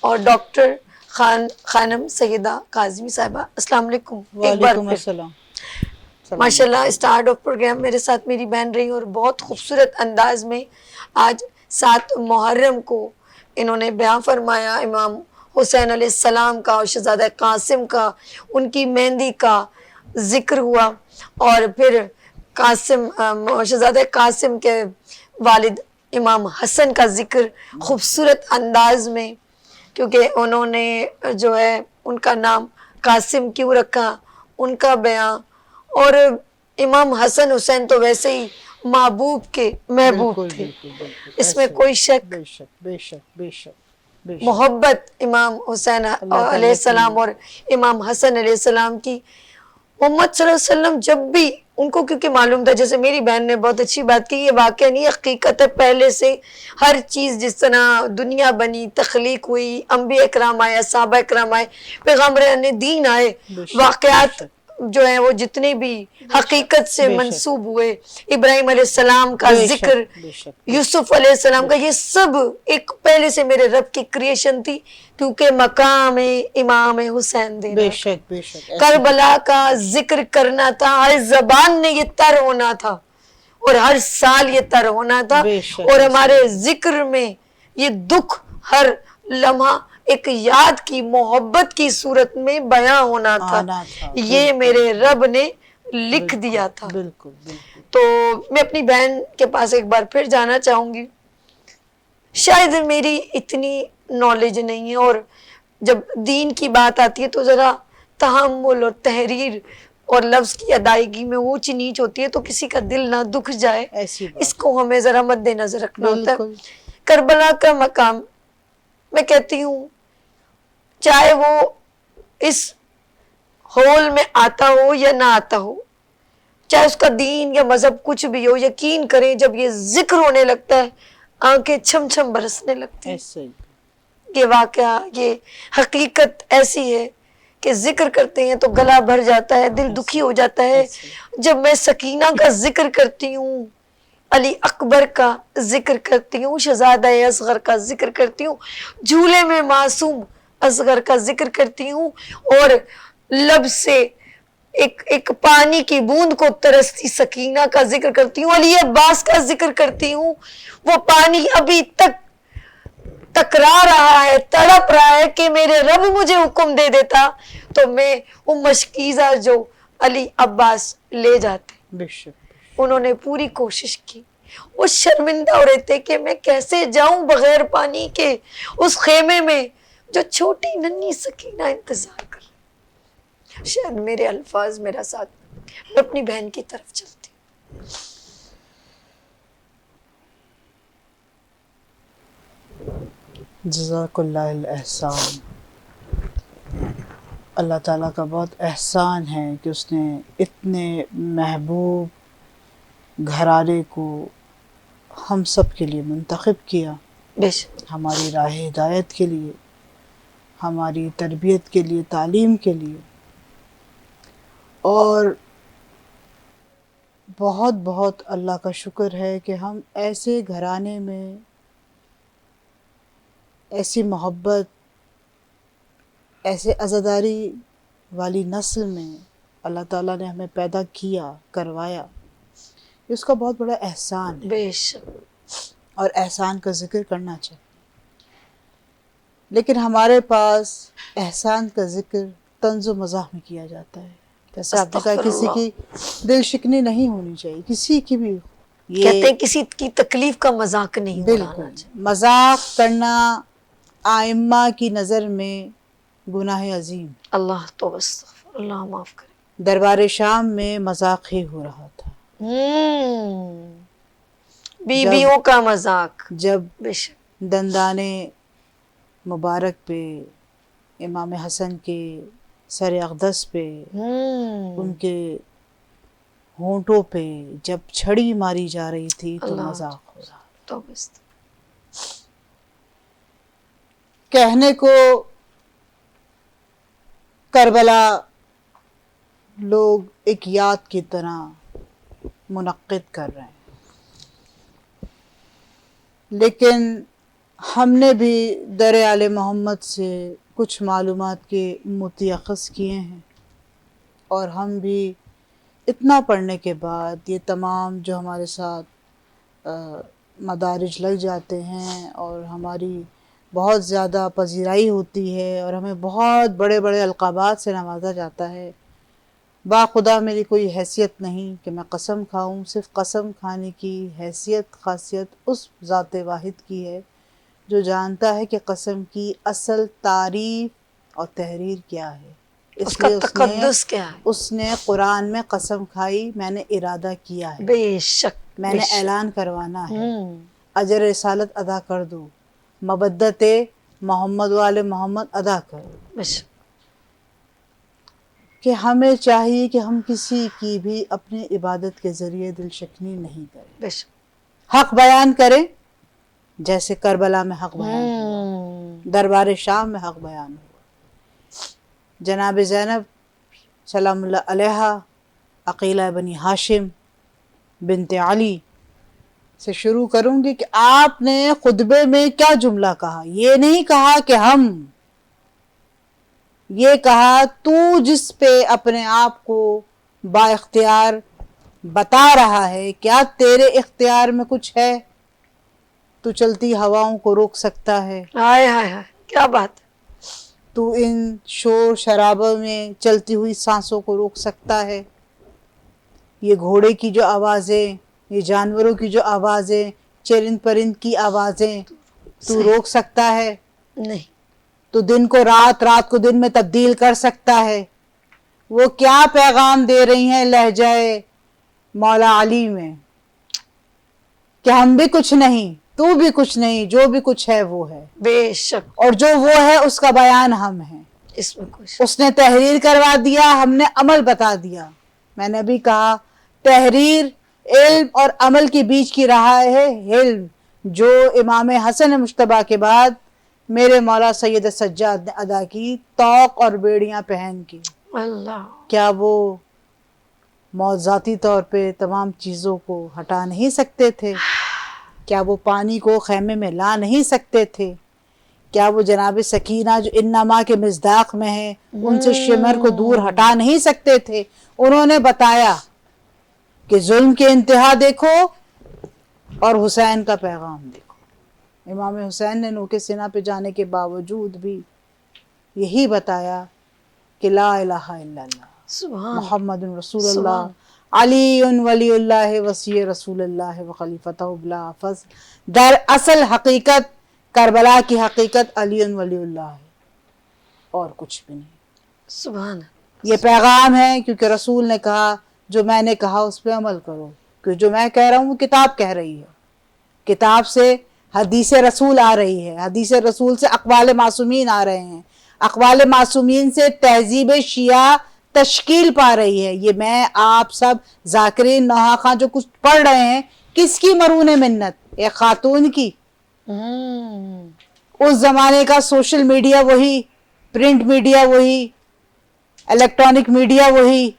اور ڈاکٹر خانم سیدہ کاظمی صاحبہ۔ السلام علیکم ایک بار وعلیکم پھر۔ السلام۔ ماشاءاللہ اسٹارٹ آف پروگرام میرے ساتھ میری بہن رہی، اور بہت خوبصورت انداز میں آج 7 محرم کو انہوں نے بیان فرمایا امام حسین علیہ السلام کا اور شہزادہ قاسم کا، ان کی مہندی کا ذکر ہوا، اور پھر شہزادہ قاسم کے والد امام حسن کا ذکر خوبصورت انداز میں، کیونکہ انہوں نے جو ہے ان کا نام قاسم کیوں رکھا، ان کا بیان، اور امام حسن حسین تو ویسے ہی محبوب کے محبوب تھے، اس میں کوئی شک، بے شک بے شک بے شک بے شک۔ محبت امام حسین علیہ السلام اور امام حسن علیہ السلام کی۔ محمد صلی اللہ علیہ وسلم جب بھی ان کو کیونکہ معلوم تھا، جیسے میری بہن نے بہت اچھی بات کی، یہ واقعہ نہیں حقیقت ہے، پہلے سے ہر چیز جس طرح دنیا بنی، تخلیق ہوئی، انبیاء اکرام آئے، صحابہ اکرام آئے، پیغمبران دین آئے، واقعات جو ہیں وہ جتنے بھی حقیقت سے منسوب ہوئے، ابراہیم علیہ السلام کا ذکر، یوسف علیہ السلام کا، یہ سب ایک پہلے سے میرے رب کی کریشن تھی، کیونکہ مقام امام حسین دینا، بے شک بے شک، کربلا کا ذکر کرنا تھا، ہر زبان نے یہ تر ہونا تھا، اور ہر سال یہ تر ہونا تھا، بے شک، اور ہمارے ذکر میں یہ دکھ ہر لمحہ ایک یاد کی محبت کی صورت میں بیاں ہونا تھا. آنا تھا، یہ میرے رب نے لکھ دیا تھا. بالکل بالکل. تو میں اپنی بہن کے پاس ایک بار پھر جانا چاہوں گی. شاید میری اتنی نالج نہیں ہے، اور جب دین کی بات آتی ہے تو ذرا تحمل اور تحریر اور لفظ کی ادائیگی میں اونچ نیچ ہوتی ہے، تو کسی کا دل نہ دکھ جائے، ایسی بات اس کو ہمیں ذرا مد نظر رکھنا ہوتا ہے. بالکل. کربلا کا مقام میں کہتی ہوں، چاہے وہ اس ہول میں آتا ہو یا نہ آتا ہو، چاہے اس کا دین یا مذہب کچھ بھی ہو، یقین کریں جب یہ ذکر ہونے لگتا ہے آنکھیں چھم چھم برسنے لگتی ہیں. ایسے ہی. یہ واقعہ، یہ حقیقت ایسی ہے کہ ذکر کرتے ہیں تو گلا بھر جاتا ہے، دل دکھی ہو جاتا ہے. جب میں سکینہ کا ذکر کرتی ہوں، علی اکبر کا ذکر کرتی ہوں، شہزادہ اصغر کا ذکر کرتی ہوں، جھولے میں معصوم اصغر کا ذکر کرتی ہوں، اور لب سے ایک پانی کی بوند کو ترستی سکینہ کا ذکر کرتی ہوں، علی عباس کا ذکر کرتی ہوں، وہ پانی ابھی تک ٹکرا رہا ہے، تڑپ رہا ہے کہ میرے رب مجھے حکم دے دیتا تو میں وہ مشکیزہ جو علی عباس لے جاتے. بے شک. انہوں نے پوری کوشش کی، وہ شرمندہ ہو رہے تھے کہ میں کیسے جاؤں بغیر پانی کے اس خیمے میں جو چھوٹی ننھی سکینہ انتظار کر رہی. شاید میرے الفاظ میرا ساتھ، میں اپنی بہن کی طرف چلتی. جزاک اللہ الاحسان. اللہ تعالیٰ کا بہت احسان ہے کہ اس نے اتنے محبوب گھرانے کو ہم سب کے لیے منتخب کیا، بے شک. ہماری راہ ہدایت کے لیے، ہماری تربیت کے لیے، تعلیم کے لیے. اور بہت بہت اللہ کا شکر ہے کہ ہم ایسے گھرانے میں، ایسی محبت، ایسے عزاداری والی نسل میں اللہ تعالیٰ نے ہمیں پیدا کیا، کروایا. اس کا بہت بڑا احسان ہے، بے شک. اور احسان کا ذکر کرنا چاہیے. لیکن ہمارے پاس احسان کا ذکر طنز و مزاح میں کیا جاتا ہے. جیسے آپ نے کہا، کسی کی دل شکنی نہیں ہونی چاہیے، کسی کی بھی. کہتے ہیں کسی کی تکلیف کا مذاق نہیں اڑانا بالکل. چاہیے. مذاق کرنا آئمہ کی نظر میں گناہ عظیم. اللہ تو استغفر اللہ، معاف کرے. دربار شام میں مذاق ہی ہو رہا تھا. بیویوں کا مذاق. جب بے شک. دندانے مبارک پہ، امام حسن کے سر اقدس پہ، ان کے ہونٹوں پہ جب چھڑی ماری جا رہی تھی تو اللہ مذاق ہو رہا. تو بس. کہنے کو کربلا لوگ ایک یاد کی طرح منعقد کر رہے ہیں، لیکن ہم نے بھی در آل محمد سے کچھ معلومات کے متیقظ کیے ہیں، اور ہم بھی اتنا پڑھنے کے بعد یہ تمام جو ہمارے ساتھ مدارج لگ جاتے ہیں اور ہماری بہت زیادہ پذیرائی ہوتی ہے اور ہمیں بہت بڑے بڑے القابات سے نوازا جاتا ہے. باخدا میری کوئی حیثیت نہیں کہ میں قسم کھاؤں، صرف قسم کھانے کی حیثیت، خاصیت اس ذات واحد کی ہے جو جانتا ہے کہ قسم کی اصل تعریف اور تحریر کیا ہے. اس کا تقدس کیا ہے. اس نے قرآن میں قسم کھائی، میں نے ارادہ کیا ہے، بے شک. میں نے اعلان کروانا ہے، اجر رسالت ادا کر دو، مبدت محمد وآل محمد ادا کرو. بے شک. کہ ہمیں چاہیے کہ ہم کسی کی بھی اپنی عبادت کے ذریعے دل شکنی نہیں کریں. بے شک. حق بیان کریں، جیسے کربلا میں حق بیان ہوا، دربار شام میں حق بیان ہوا. جناب زینب سلام اللہ علیہا، عقیلہ بنی ہاشم بنت علی سے شروع کروں گی کہ آپ نے خطبے میں کیا جملہ کہا. یہ نہیں کہا کہ ہم، یہ کہا تو جس پہ اپنے آپ کو با اختیار بتا رہا ہے کیا تیرے اختیار میں کچھ ہے؟ تو چلتی ہواؤں کو روک سکتا ہے؟ ہائے ہائے ہائے، کیا بات! تو ان شور شرابوں میں چلتی ہوئی سانسوں کو روک سکتا ہے؟ یہ گھوڑے کی جو آوازیں، یہ جانوروں کی جو آوازیں، چرند پرند کی آوازیں تو روک سکتا ہے؟ نہیں۔ تو دن کو رات، رات کو دن میں تبدیل کر سکتا ہے؟ وہ کیا پیغام دے رہی ہیں لہجہ مولا علی میں کہ ہم بھی کچھ نہیں، تو بھی کچھ نہیں، جو بھی کچھ ہے وہ ہے، بے شک، اور جو وہ ہے اس کا بیان ہم ہیں۔ اس میں کچھ اس نے تحریر کروا دیا، ہم نے عمل بتا دیا۔ میں نے بھی کہا تحریر علم اور عمل کے بیچ کی راہ ہے علم، جو امام حسن مجتبیٰ کے بعد میرے مولا سید سجاد نے ادا کی، طوق اور بیڑیاں پہن کی۔ اللہ، کیا وہ موت ذاتی طور پہ تمام چیزوں کو ہٹا نہیں سکتے تھے؟ کیا وہ پانی کو خیمے میں لا نہیں سکتے تھے؟ کیا وہ جناب سکینہ جو انما کے مصداق میں ہے ان سے شمر کو دور ہٹا نہیں سکتے تھے؟ انہوں نے بتایا کہ ظلم کے انتہا دیکھو اور حسین کا پیغام دیکھو۔ امام حسین نے نوک سینہ پہ جانے کے باوجود بھی یہی بتایا کہ لا الہ الا اللہ سبحان محمد رسول اللہ، علی ولی اللہ وصی رسول اللہ وخلیفتہ بلا فصل۔ در اصل حقیقت کربلا کی حقیقت علی ولی اللہ ہے اور کچھ بھی نہیں۔ سبحان یہ پیغام ہے، کیونکہ رسول نے کہا جو میں نے کہا اس پہ عمل کرو، کیونکہ جو میں کہہ رہا ہوں وہ کتاب کہہ رہی ہے، کتاب سے حدیث رسول آ رہی ہے، حدیث رسول سے اقوال معصومین آ رہے ہیں، اقوال معصومین سے تہذیب شیعہ تشکیل پا رہی ہے۔ یہ میں آپ سب ذاکرین نوحہ خان جو کچھ پڑھ رہے ہیں، کس کی مرہون منت؟ ایک خاتون کی۔ اس زمانے کا سوشل میڈیا وہی، پرنٹ میڈیا وہی، الیکٹرانک میڈیا وہی۔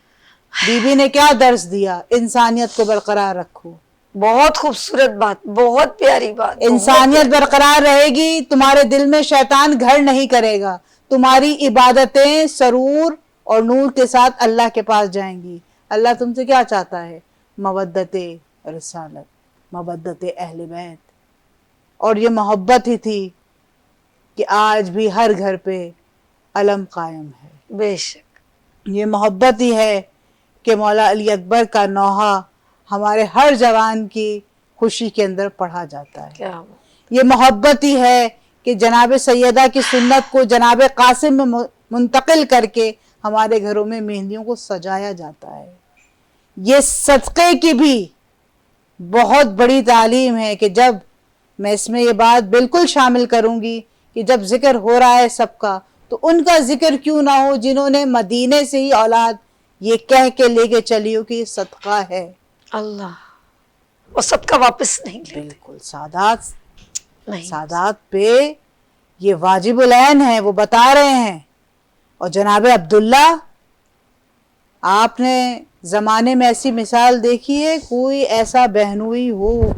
بی بی نے کیا درس دیا؟ انسانیت کو برقرار رکھو۔ بہت خوبصورت بات، بہت پیاری بات۔ انسانیت برقرار رہے گی، تمہارے دل میں شیطان گھر نہیں کرے گا، تمہاری عبادتیں سرور اور نور کے ساتھ اللہ کے پاس جائیں گی۔ اللہ تم سے کیا چاہتا ہے؟ مودت رسالت، مودت اہل بیت، اور یہ محبت ہی تھی کہ آج بھی ہر گھر پہ علم قائم ہے۔ بے شک، یہ محبت ہی ہے کہ مولا علی اکبر کا نوحہ ہمارے ہر جوان کی خوشی کے اندر پڑھا جاتا ہے۔ کیا بات! یہ محبت ہی ہے کہ جناب سیدہ کی سنت کو جناب قاسم میں منتقل کر کے ہمارے گھروں میں مہندیوں کو سجایا جاتا ہے۔ یہ صدقے کی بھی بہت بڑی تعلیم ہے کہ جب میں اس میں یہ بات بالکل شامل کروں گی کہ جب ذکر ہو رہا ہے سب کا، تو ان کا ذکر کیوں نہ ہو جنہوں نے مدینے سے ہی اولاد یہ کہہ کے لے کے چلی ہو کہ یہ صدقہ ہے۔ اللہ، وہ صدقہ واپس نہیں لیتے، بالکل سادات نہیں۔ سادات پہ یہ واجب العین ہے، وہ بتا رہے ہیں۔ اور جناب عبداللہ، آپ نے زمانے میں ایسی مثال دیکھی ہے؟ کوئی ایسا بہنوئی ہو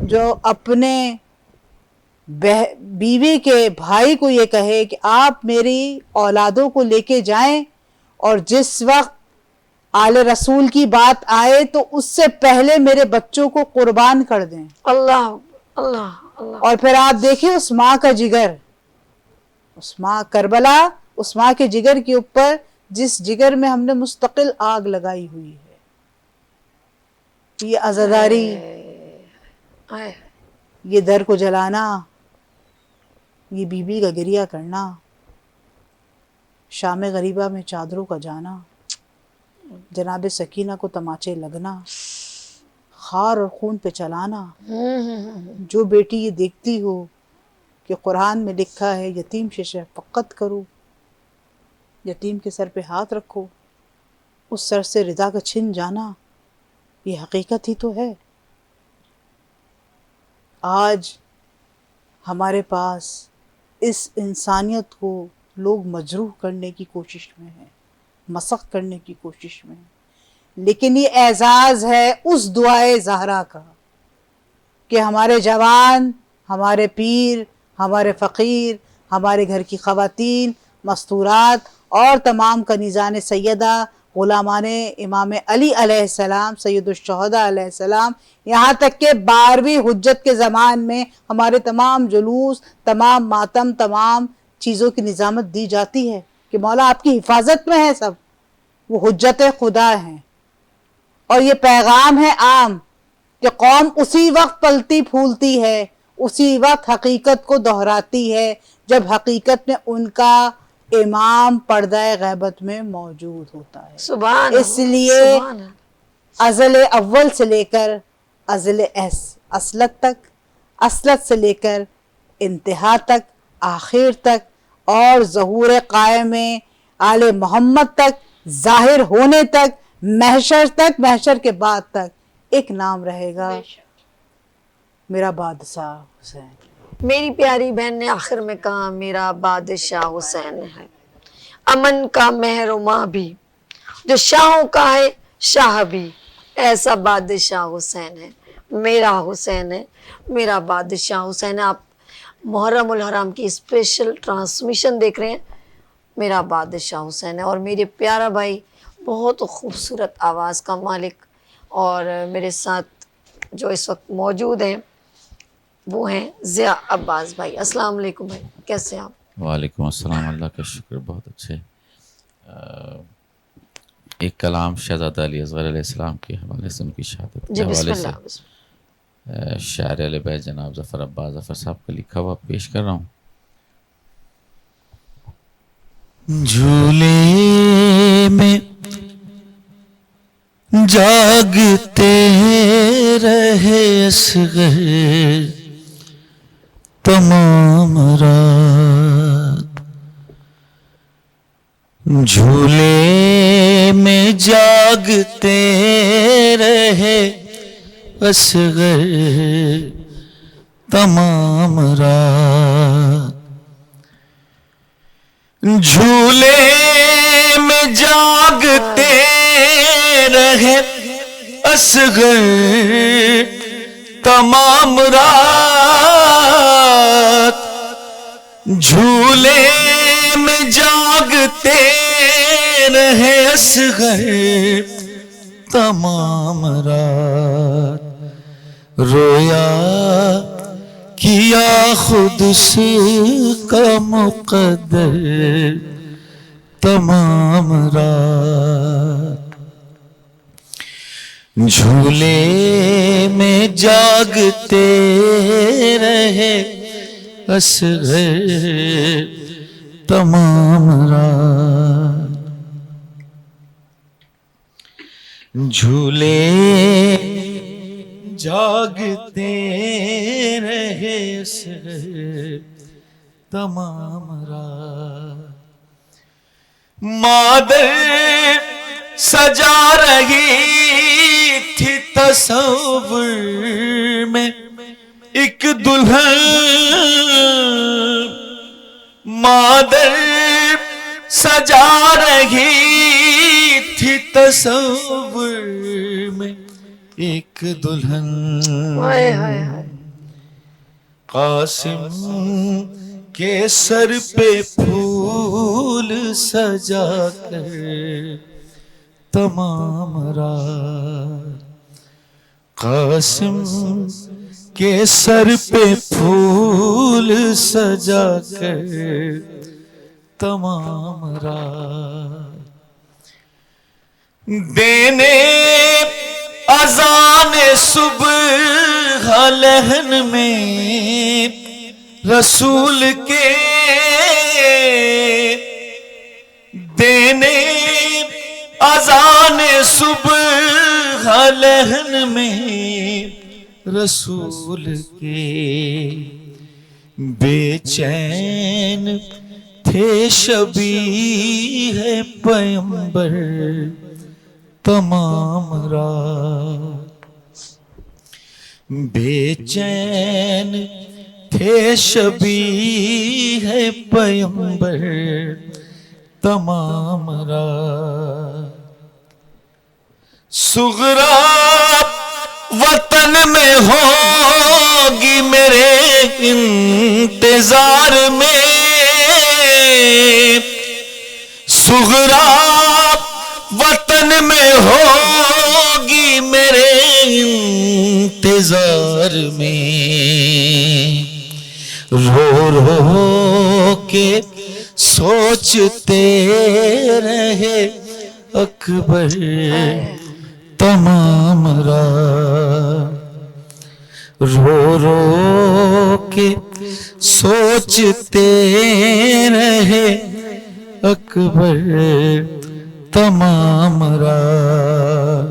جو اپنے بیوی کے بھائی کو یہ کہے کہ آپ میری اولادوں کو لے کے جائیں اور جس وقت آل رسول کی بات آئے تو اس سے پہلے میرے بچوں کو قربان کر دیں۔ اللہ اللہ اللہ، اور پھر آپ دیکھیں اس ماں کا جگر، اس ماں کربلا، اس ماں کے جگر کے اوپر جس جگر میں ہم نے مستقل آگ لگائی ہوئی ہے۔ یہ عزاداری، آئے، یہ در کو جلانا، یہ بی بی کا گریہ کرنا، شام غریبہ میں چادروں کا جانا، جناب سکینہ کو تماچے لگنا، خار اور خون پہ چلانا۔ جو بیٹی یہ دیکھتی ہو کہ قرآن میں لکھا ہے یتیم سے شفقت کرو، یتیم کے سر پہ ہاتھ رکھو، اس سر سے رضا کا چھن جانا، یہ حقیقت ہی تو ہے۔ آج ہمارے پاس اس انسانیت کو لوگ مجروح کرنے کی کوشش میں ہیں، مسخ کرنے کی کوشش میں ہیں، لیکن یہ اعزاز ہے اس دعائے زہرا کا کہ ہمارے جوان، ہمارے پیر، ہمارے فقیر، ہمارے گھر کی خواتین، مستورات اور تمام کنیزان سیدہ علماء نے امام علی علیہ السلام، سید الشہداء علیہ السلام، یہاں تک کہ 12ویں حجت کے زمان میں ہمارے تمام جلوس، تمام ماتم، تمام چیزوں کی نظامت دی جاتی ہے کہ مولا آپ کی حفاظت میں ہے سب، وہ حجت خدا ہیں. اور یہ پیغام ہے عام کہ قوم اسی وقت پلتی پھولتی ہے، اسی وقت حقیقت کو دہراتی ہے جب حقیقت میں ان کا امام پردہ غیبت میں موجود ہوتا ہے. سبحان اس لیے ازل اول سے لے کر ازل اصلت تک، اصلت سے لے کر انتہا تک، آخر تک، اور ظہور قائم آل محمد تک، ظاہر ہونے تک، محشر تک، محشر کے بعد تک ایک نام رہے گا، میرا بادشاہ حسین. میری پیاری بہن نے آخر میں کہا میرا بادشاہ حسین ہے، امن کا محرماں بھی، جو شاہوں کا ہے شاہ بھی، ایسا بادشاہ حسین ہے، میرا حسین ہے، میرا بادشاہ حسین ہے. آپ محرم الحرام کی اسپیشل ٹرانسمیشن دیکھ رہے ہیں، میرا بادشاہ حسین ہے. اور میرے پیارا بھائی بہت خوبصورت آواز کا مالک اور میرے ساتھ جو اس وقت موجود ہیں وہ ہیں ضیاء عباس بھائی. السلام علیکم بھائی، کیسے ہیں آپ؟ وعلیکم السلام، اللہ کا شکر، بہت اچھے. ایک کلام شہزادہ علی اصغر علیہ السلام کے حوالے سے، ان کی شہادت کے جی بسم حوالے اللہ. سے شاعر اہل بیت جناب ظفر عباس ظفر صاحب کا لکھا ہوا پیش کر رہا ہوں. جھولے میں جاگتے رہے اصغر تمام رات، جھولے میں جاگتے رہے اصغر تمام رات، جھولے میں جاگتے رہے اصغر تمام رات، جھولے میں جاگتے رہے اصغر تمام رات، رویا کیا خود سے کا مقدر تمام رات، جھولے میں جاگتے رہے اصغر تمام رات، جھولے جاگتے رہے اصغر تمام رات، مادر سجا رہی تھی تصور میں ایک دلہن، مادر سجا رہی تھی تصور میں ایک دلہن، قاسم کے سر پہ پھول سجا کر تمام رات، قاسم کے سر پہ پھول سجا کر تمام رات، دینے اذان صبح لہن میں رسول کے، دینے اذان صبح لہن میں رسول کے، بے چین تھے شبیہ پیمبر تمام رات، بے چین تھے شبیہ پیمبر تمام رات، صغرا وطن میں ہوگی میرے انتظار میں، صغرا وطن ہوگی میرے انتظار میں، رو رو کے سوچتے رہے اکبر تمام رات، رو رو کے سوچتے رہے اکبر تمام رات۔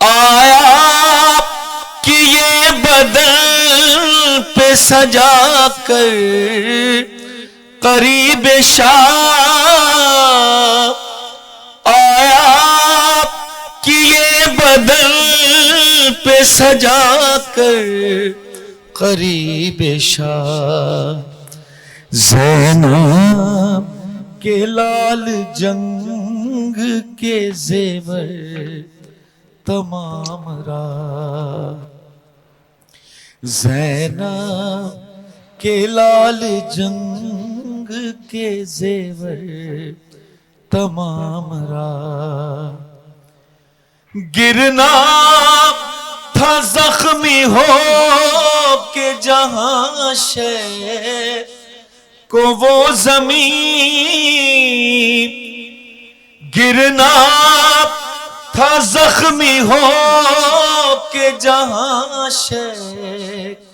آیا کہ یہ بدن پہ سجا کر قریب شاہ، آیا کہ یہ بدن پہ سجا کر قریب شاہ، زینب کے لال جنگ کے زیور تمام رات، زینب کے لال جنگ کے زیور تمام رات، گرنا تھا زخمی ہو کے جہاں شہ کو وہ زمین، گرنا تھا زخمی ہو کے جہاں شہ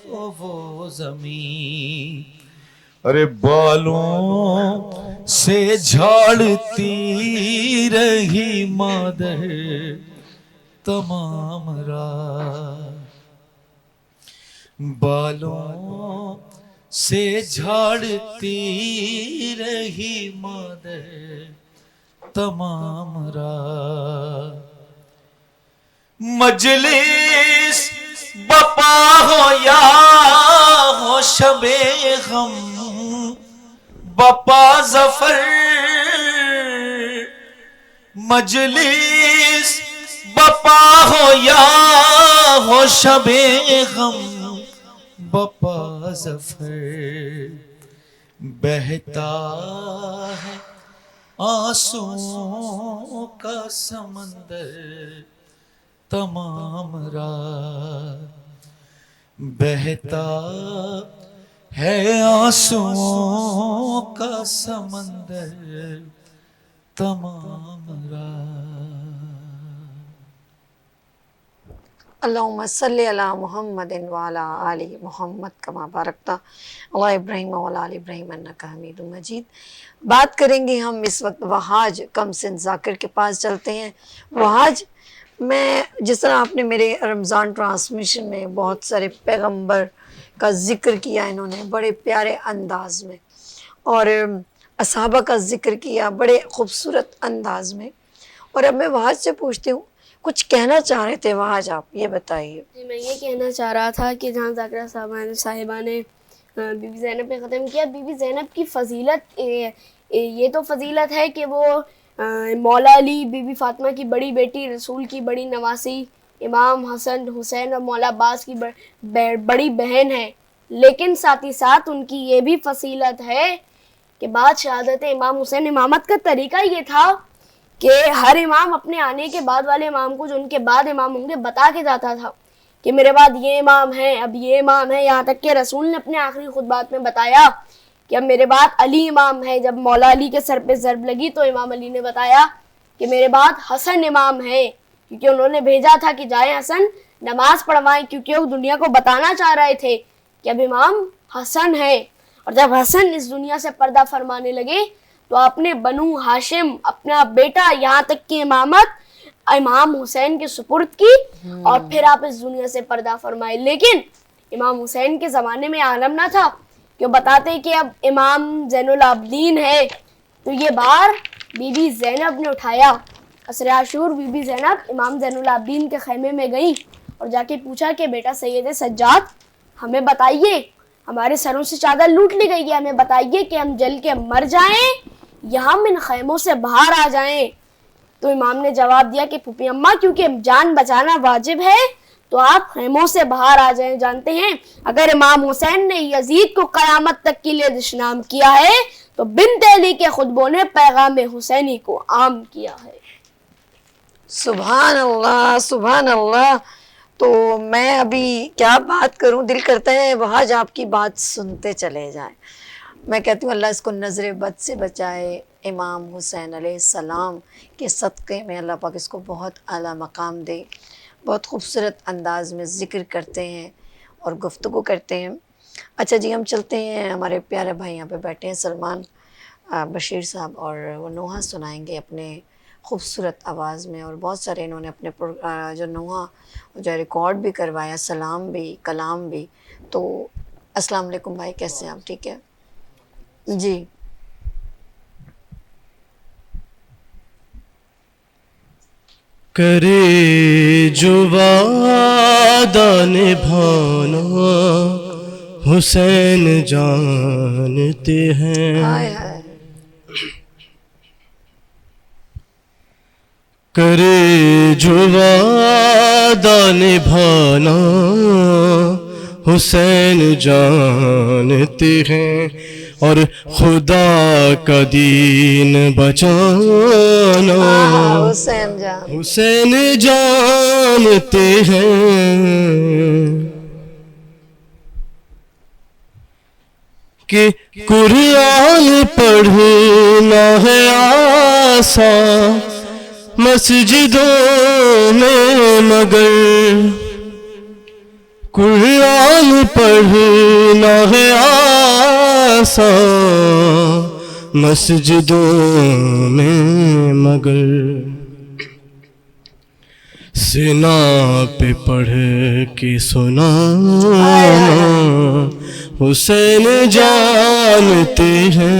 کو وہ زمین، ارے بالوں سے جھاڑتی رہی مادر تمام رات، بالوں سے جھاڑتی رہی مادر تمام رات، مجلس بپا ہو یا ہو شب غم بپا ظفر، مجلس بپا ہو یا ہو شب غم بپا ظفر، بہتا ہے آنسوؤں کا سمندر تمام رات، بہتا ہے آنسوؤں کا سمندر تمام رات۔ اللہم صلی علی محمد وعلی آل محمد کما بارکتا علی ابراہیم وعلی آل ابراہیم انک حمید مجید۔ بات کریں گے ہم اس وقت وہاج کم سن ذاکر کے پاس چلتے ہیں۔ وہاج میں جس طرح آپ نے میرے رمضان ٹرانسمیشن میں بہت سارے پیغمبر کا ذکر کیا انہوں نے بڑے پیارے انداز میں، اور اصحابہ کا ذکر کیا بڑے خوبصورت انداز میں، اور اب میں وہاج سے پوچھتی ہوں کچھ کہنا چاہ رہے تھے وہاج، آپ یہ بتائیے۔ میں یہ کہنا چاہ رہا تھا کہ جہاں ذاکرہ صاحبہ نے بی بی زینب پہ ختم کیا، بی بی زینب کی فضیلت یہ تو فضیلت ہے کہ وہ مولا علی، بی بی فاطمہ کی بڑی بیٹی، رسول کی بڑی نواسی، امام حسن حسین اور مولا عباس کی بڑی بہن ہے، لیکن ساتھ ہی ساتھ ان کی یہ بھی فضیلت ہے کہ بعد شہادت امام حسین، امامت کا طریقہ یہ تھا کہ ہر امام اپنے آنے کے بعد والے امام کو جو ان کے بعد امام ہوں گے بتا کے جاتا تھا کہ میرے بعد یہ امام ہے، اب یہ امام ہے، یہاں تک کہ رسول نے اپنے آخری خطبات میں بتایا کہ اب میرے بعد علی امام ہے۔ جب مولا علی کے سر پہ ضرب لگی تو امام علی نے بتایا کہ میرے بعد حسن امام ہے، کیونکہ انہوں نے بھیجا تھا کہ جائیں حسن نماز پڑھوائیں، کیونکہ وہ دنیا کو بتانا چاہ رہے تھے کہ اب امام حسن ہے۔ اور جب حسن اس دنیا سے پردہ فرمانے لگے تو آپ نے بنو ہاشم اپنا بیٹا یہاں تک کہ امامت امام حسین کے سپرد کی، اور پھر آپ اس دنیا سے پردہ فرمائے۔ لیکن امام حسین کے زمانے میں عالم نہ تھا کہ وہ بتاتے کہ اب امام زین العابدین ہے، تو یہ بار بی بی زینب نے اٹھایا۔ عصر عاشور بی بی زینب امام زین العابدین کے خیمے میں گئیں اور جا کے پوچھا کہ بیٹا سید سجاد ہمیں بتائیے، ہمارے سروں سے چادر لوٹ لی گئی ہے، ہمیں بتائیے کہ ہم جل کے مر جائیں یا ہم ان خیموں سے باہر آ جائیں؟ تو امام نے جواب دیا کہ پھوپھی اماں کیونکہ جان بچانا واجب ہے تو آپ خیموں سے باہر آ جائیں۔ جانتے ہیں اگر امام حسین نے یزید کو قیامت تک کے لیے دشنام کیا ہے تو بنت علی کے خطبوں نے پیغام حسینی کو عام کیا ہے۔ سبحان اللہ سبحان اللہ. تو میں ابھی کیا بات کروں, دل کرتا ہے وہاں جا آپ کی بات سنتے چلے جائیں. میں کہتی ہوں اللہ اس کو نظر بد سے بچائے. امام حسین علیہ السلام کے صدقے میں اللہ پاک اس کو بہت اعلیٰ مقام دے. بہت خوبصورت انداز میں ذکر کرتے ہیں اور گفتگو کرتے ہیں. اچھا جی, ہم چلتے ہیں, ہمارے پیارے بھائی یہاں پہ بیٹھے ہیں سلمان بشیر صاحب, اور وہ نوحہ سنائیں گے اپنے خوبصورت آواز میں. اور بہت سارے انہوں نے اپنے جو نوحہ جو ریکارڈ بھی کروایا, سلام بھی کلام بھی. تو السلام علیکم بھائی, کیسے ہیں آپ؟ ٹھیک ہے جی. کرے جو وعدہ نبھانا حسین جانتے ہیں. ہائے ہائے. کرے جو وعدہ نبھانا حسین جانتے ہیں, اور خدا کا دین بچانا حسین جان حسین جانتے ہیں. کہ قرآن پڑھنا ہے آسان مسجدوں میں, مگر قرآن پڑھنا ہے آسان مسجدوں میں, مگر سنا پہ پڑھ کے سنانا حسین جانتے ہیں.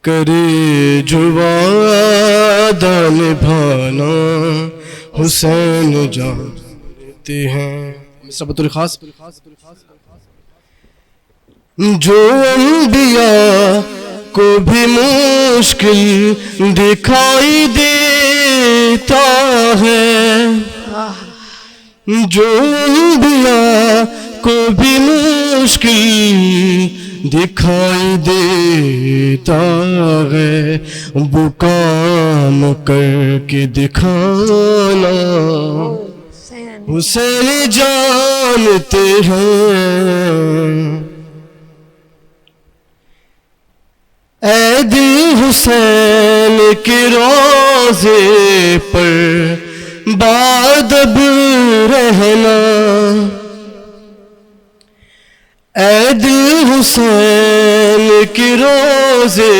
کرے جو وعدہ نبھانا حسین جانتے ہیں. سبت الخاص جو انبیاء کو بھی مشکل دکھائی دیتا ہے, جو انبیاء کو بھی مشکل دکھائی دیتا ہے, وہ کام کر کے دکھانا حسین جانتے ہیں. اے دل حسین کے روضے پر بادب رہنا, اے دل حسین کے روضے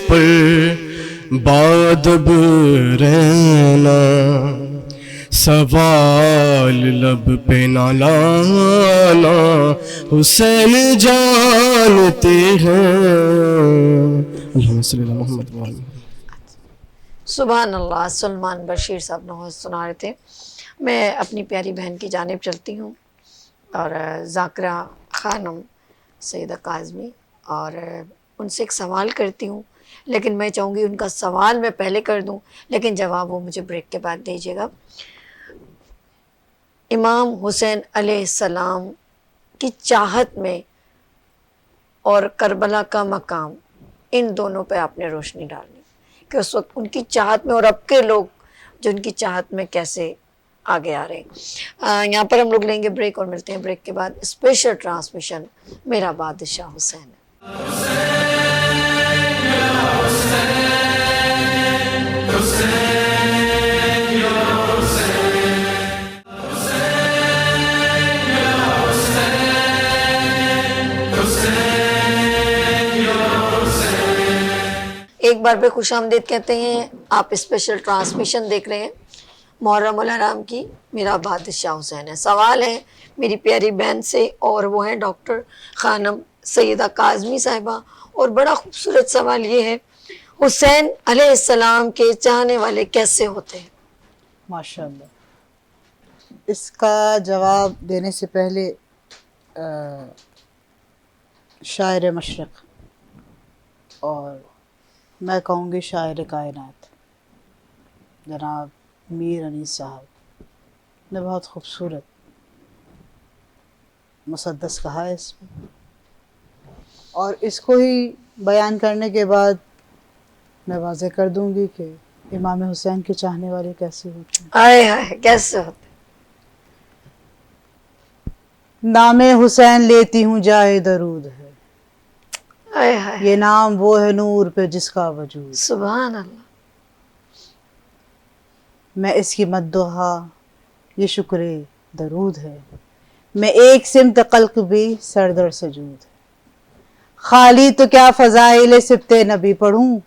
پر بادب رہنا, سوال لب پہ نہ لانا حسین جانتے ہیں. اللہم صلی اللہ محمد و آلہ. سبحان اللہ. سلمان بشیر صاحب نوحہ سنا رہے تھے. میں اپنی پیاری بہن کی جانب چلتی ہوں, اور ذاکرہ خانم سیدہ کاظمی, اور ان سے ایک سوال کرتی ہوں, لیکن میں چاہوں گی ان کا سوال میں پہلے کر دوں, لیکن جواب وہ مجھے بریک کے بعد دیجیے گا. امام حسین علیہ السلام کی چاہت میں اور کربلا کا مقام, ان دونوں پہ آپ نے روشنی ڈالنی کہ اس وقت ان کی چاہت میں اور اب کے لوگ جو ان کی چاہت میں کیسے آگے آ رہے ہیں. یہاں پر ہم لوگ لیں گے بریک, اور ملتے ہیں بریک کے بعد اسپیشل ٹرانسمیشن میرا بادشاہ حسین. ایک بار پہ خوش آمدید کہتے ہیں. آپ اسپیشل ٹرانسمیشن دیکھ رہے ہیں محرم الحرام کی میرا بادشاہ حسین ہے. سوال ہے میری پیاری بہن سے, اور وہ ہیں ڈاکٹر خانم سیدہ کاظمی صاحبہ, اور بڑا خوبصورت سوال یہ ہے, حسین علیہ السلام کے چاہنے والے کیسے ہوتے ہیں؟ ماشاء اللہ. اس کا جواب دینے سے پہلے شاعر مشرق اور میں کہوں گی شاعر کائنات جناب میر انیس صاحب نے بہت خوبصورت مسدس کہا ہے اس میں, اور اس کو ہی بیان کرنے کے بعد میں واضح کر دوں گی کہ امام حسین کے چاہنے والے کیسے ہوتے ہیں. آئے ہائے کیسے ہوتے. نام حسین لیتی ہوں جائے درود ہے، آئے ہائے یہ نام وہ ہے نور پہ جس کا وجود. سبحان اللہ. میں اس کی مددوہا یہ شکر درود ہے، میں ایک سمت قلق بھی سردر سجود ہے. خالی تو کیا فضائل سبت نبی پڑھوں،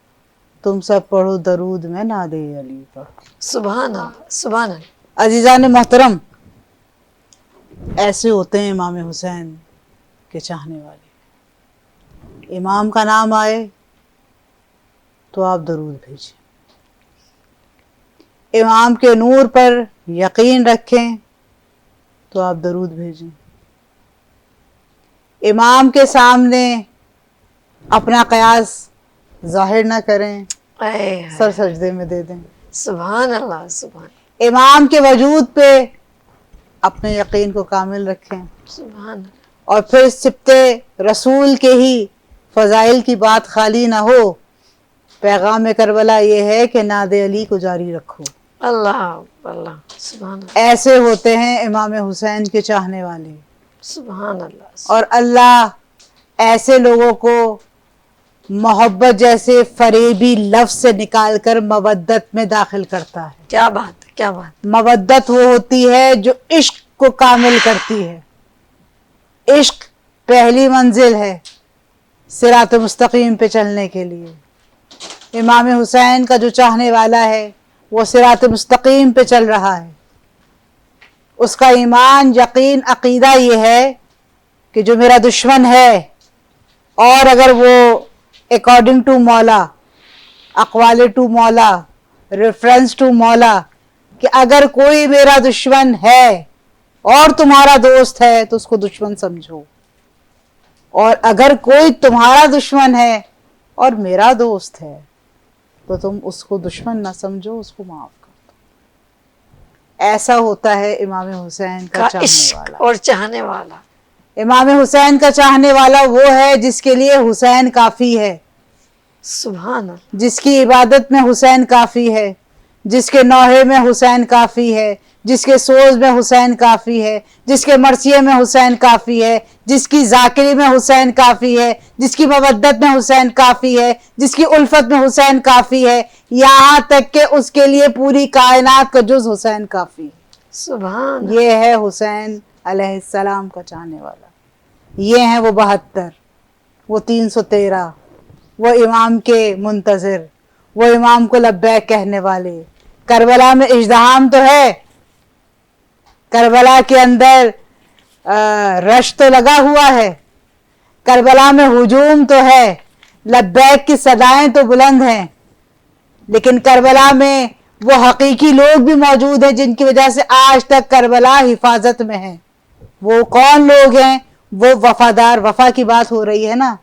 تم سب پڑھو درود میں ناد علی پڑھوں. سبحان اللہ سبحان اللہ. عزیزان محترم، ایسے ہوتے ہیں امام حسین کے چاہنے والے. امام کا نام آئے تو آپ درود بھیجیں، امام کے نور پر یقین رکھیں تو آپ درود بھیجیں، امام کے سامنے اپنا قیاس ظاہر نہ کریں، آئے ہائے سر سجدے میں دے دیں. سبحان اللہ سبحان امام کے وجود پہ اپنے یقین کو کامل رکھیں. سبحان اللہ. اور پھر سبت رسول کے ہی فضائل کی بات خالی نہ ہو. پیغام کربلا یہ ہے کہ ناد علی کو جاری رکھو. اللہ اللہ سبحان اللہ ایسے ہوتے ہیں امام حسین کے چاہنے والے. سبحان اللہ. اور اللہ ایسے لوگوں کو محبت جیسے فریبی لفظ سے نکال کر مودت میں داخل کرتا ہے. کیا بات ہے کیا بات. مودت وہ ہوتی ہے جو عشق کو کامل کرتی ہے. عشق پہلی منزل ہے صراط مستقیم پہ چلنے کے لیے. امام حسین کا جو چاہنے والا ہے وہ صراط مستقیم پہ چل رہا ہے. اس کا ایمان یقین عقیدہ یہ ہے کہ جو میرا دشمن ہے، اور اگر وہ اکارڈنگ ٹو مولا، اقوال ٹو مولا، ریفرنس ٹو مولا، کہ اگر کوئی میرا دشمن ہے اور تمہارا دوست ہے تو اس کو دشمن سمجھو، اور اگر کوئی تمہارا دشمن ہے اور میرا دوست ہے تو تم اس کو دشمن نہ سمجھو، اس کو معاف کر دو. ایسا ہوتا ہے امام حسین کا چاہنے عشق والا. اور چاہنے والا. امام حسین کا چاہنے والا وہ ہے جس کے لیے حسین کافی ہے، سبحان اللہ. جس کی عبادت میں حسین کافی ہے، جس کے نوحے میں حسین کافی ہے، جس کے سوز میں حسین کافی ہے، جس کے مرثیے میں حسین کافی ہے، جس کی ذاکری میں حسین کافی ہے، جس کی مودت میں حسین کافی ہے، جس کی الفت میں حسین کافی ہے، یہاں تک کہ اس کے لیے پوری کائنات کا جز حسین کافی ہے. سبحان. یہ ہے حسین علیہ السلام کا چاہنے والا. یہ ہیں وہ 72، وہ 313، وہ امام کے منتظر، وہ امام کو لبیک کہنے والے. کربلا میں اژدہام تو ہے، کربلا کے اندر رش تو لگا ہوا ہے، کربلا میں ہجوم تو ہے، لبیک کی صدائیں تو بلند ہیں، لیکن کربلا میں وہ حقیقی لوگ بھی موجود ہیں جن کی وجہ سے آج تک کربلا حفاظت میں ہے. وہ کون لوگ ہیں؟ وہ وفادار، وفا کی بات ہو رہی ہے نا،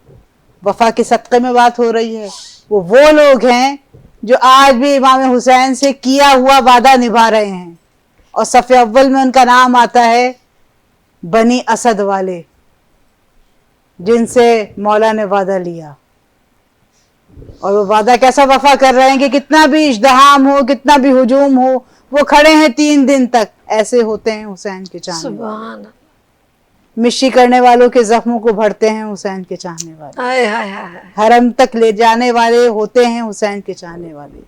وفا کے صدقے میں بات ہو رہی ہے. وہ لوگ ہیں جو آج بھی امام حسین سے کیا ہوا وعدہ نبھا رہے ہیں، اور صف اول میں ان کا نام آتا ہے بنی اسد والے، جن سے مولا نے وعدہ لیا. اور وہ وعدہ کیسا وفا کر رہے ہیں کہ کتنا بھی ازدحام ہو، کتنا بھی ہجوم ہو، وہ کھڑے ہیں 3 دن تک. ایسے ہوتے ہیں حسین کے چاہنے والے. سبحان اللہ. مشی کرنے والوں کے زخموں کو بھرتے ہیں حسین کے چاہنے والے. آئے ہائے ہائے. حرم تک لے جانے والے ہوتے ہیں حسین کے چاہنے والے.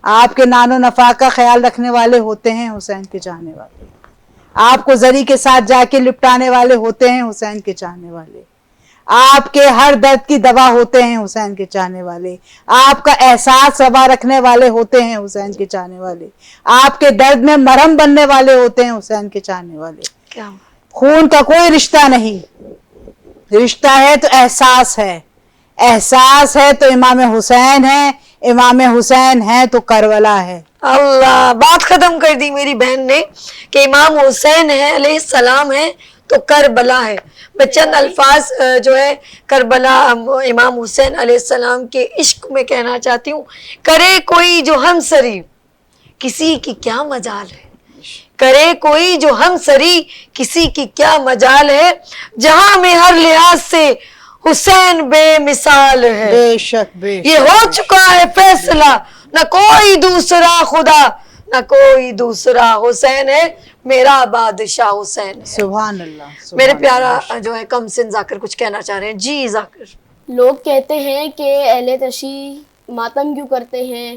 آپ کے نان و نفع کا خیال رکھنے والے ہوتے ہیں حسین کے چاہنے والے. آپ کو زری کے ساتھ جا کے لپٹانے والے ہوتے ہیں حسین کے چاہنے والے. آپ کے ہر درد کی دوا ہوتے ہیں حسین کے چاہنے والے. آپ کا احساس سبا رکھنے والے ہوتے ہیں حسین کے چاہنے والے. آپ کے درد میں مرہم بننے والے ہوتے ہیں حسین کے چاہنے والے. کیا خون کا کوئی رشتہ نہیں، رشتہ ہے تو احساس ہے. احساس ہے تو امام حسین ہے، امام حسین ہے تو کربلا ہے. اللہ، بات ختم کر دی میری بہن نے کہ امام حسین ہے علیہ السلام ہے تو کربلا ہے. میں چند الفاظ جو ہے کربلا امام حسین علیہ السلام کے عشق میں کہنا چاہتی ہوں. کرے کوئی جو ہم سری کسی کی کیا مجال ہے، کرے کوئی جو ہم سری کسی کی کیا مجال ہے، جہاں میں ہر لحاظ سے حسین بے مثال ہے. بے شک بے شک. یہ ہو چکا ہے فیصلہ، نہ کوئی دوسرا خدا نہ کوئی دوسرا، حسین ہے میرا بادشاہ حسین ہے۔ سبحان اللہ۔ میرے پیارا جو ہے کم سن ذاکر کچھ کہنا چاہ رہے ہیں، جی ذاکر۔ لوگ کہتے ہیں کہ اہل تشیع ماتم کیوں کرتے ہیں،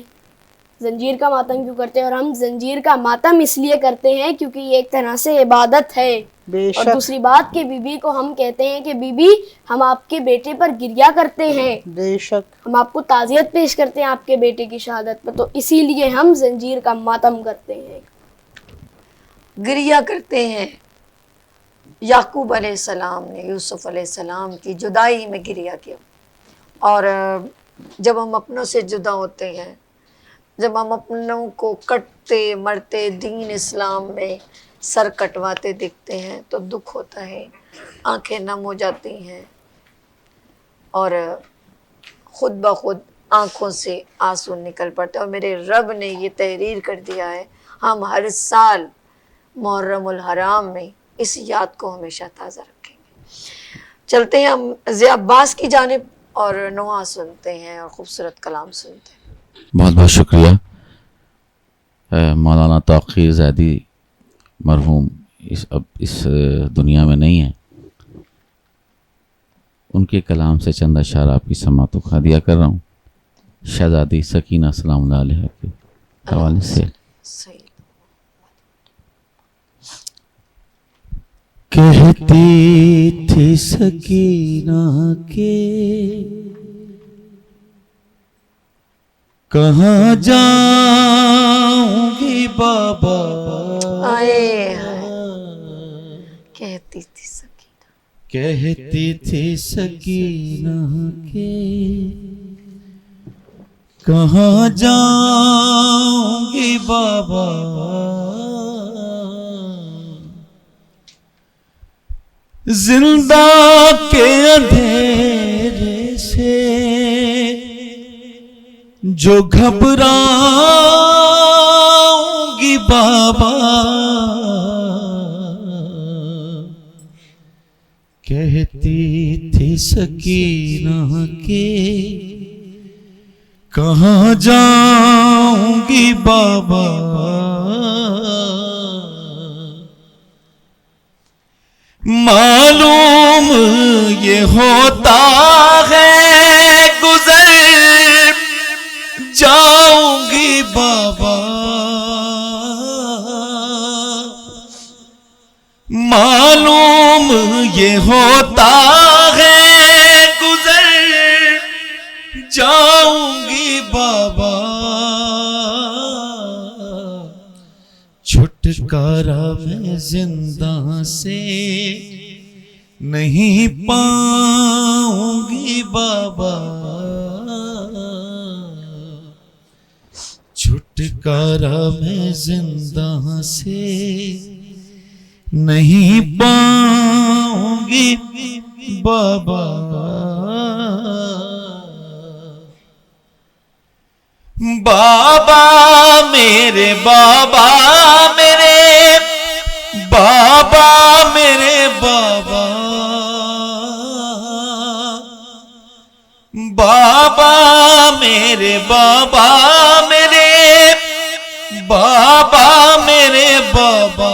زنجیر کا ماتم کیوں کرتے ہیں، اور ہم زنجیر کا ماتم اس لیے کرتے ہیں کیونکہ یہ ایک طرح سے عبادت ہے۔ بے اور شک، دوسری بات کہ بی بی کو ہم کہتے ہیں کہ بی بی ہم آپ کے بیٹے پر گریا کرتے ہیں، بے شک، ہم آپ کو تعزیت پیش کرتے ہیں آپ کے بیٹے کی شہادت پر، تو اسی لیے ہم زنجیر کا ماتم کرتے ہیں، گریا کرتے ہیں۔ یعقوب علیہ السلام نے یوسف علیہ السلام کی جدائی میں گریا کیا، اور جب ہم اپنوں سے جدا ہوتے ہیں، جب ہم اپنوں کو کٹتے مرتے دین اسلام میں سر کٹواتے دیکھتے ہیں تو دکھ ہوتا ہے، آنکھیں نم ہو جاتی ہیں، اور خود بخود آنکھوں سے آنسو نکل پڑتے ہیں۔ اور میرے رب نے یہ تحریر کر دیا ہے، ہم ہر سال محرم الحرام میں اس یاد کو ہمیشہ تازہ رکھیں گے۔ چلتے ہیں ہم ضیاء عباس کی جانب اور نوحہ سنتے ہیں اور خوبصورت کلام سنتے ہیں۔ بہت بہت شکریہ۔ مولانا توقیر زیدی مرحوم اب اس دنیا میں نہیں ہیں، ان کے کلام سے چند اشعار آپ کی سماعتوں کو ہدیہ کر رہا ہوں، شہزادی سکینہ سلام اللہ علیہ کے حوالے سے۔ صحیح۔ کہتی تھی سکینہ کے کہاں جاؤں گی بابا، آئے کہتی تھی سکینہ، کہتی تھی سکینہ کے کہاں جاؤں گی بابا، زندہ کے اندھیرے سے جو گھبراؤں گی بابا، کہتی تھی سکینہ کے کہاں جاؤں گی بابا، معلوم یہ ہوتا ہے گزر جاؤں گی بابا، معلوم یہ ہوتا ہے گزر جاؤں گی بابا، چھٹکارا میں زندہ سے نہیں پاؤں گی بابا، چھٹکارا میں زندہ سے نہیں پاؤں گی بابا، بابا میرے بابا میرے بابا میرے بابا، بابا میرے بابا میرے بابا میرے بابا،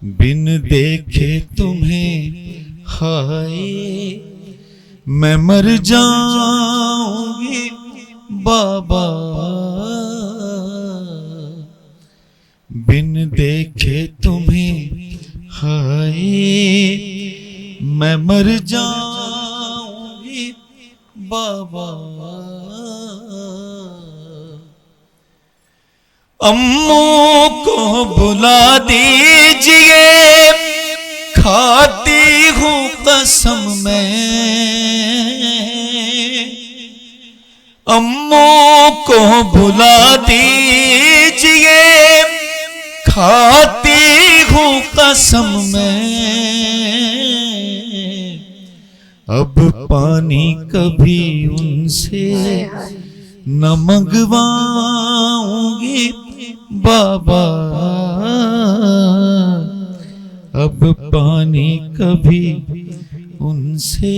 بن دیکھے تمہیں ہائے میں مر جاؤں گی بابا، بن دیکھے تمہیں ہائے میں مر جاؤں گی بابا، امّوں کو بلا دیجئے کھاتی ہوں قسم میں، امّوں کو بلا دیجئے کھاتی ہوں قسم میں، اب پانی کبھی ان سے نہ منگواؤں گی بابا، اب پانی کبھی ان سے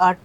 8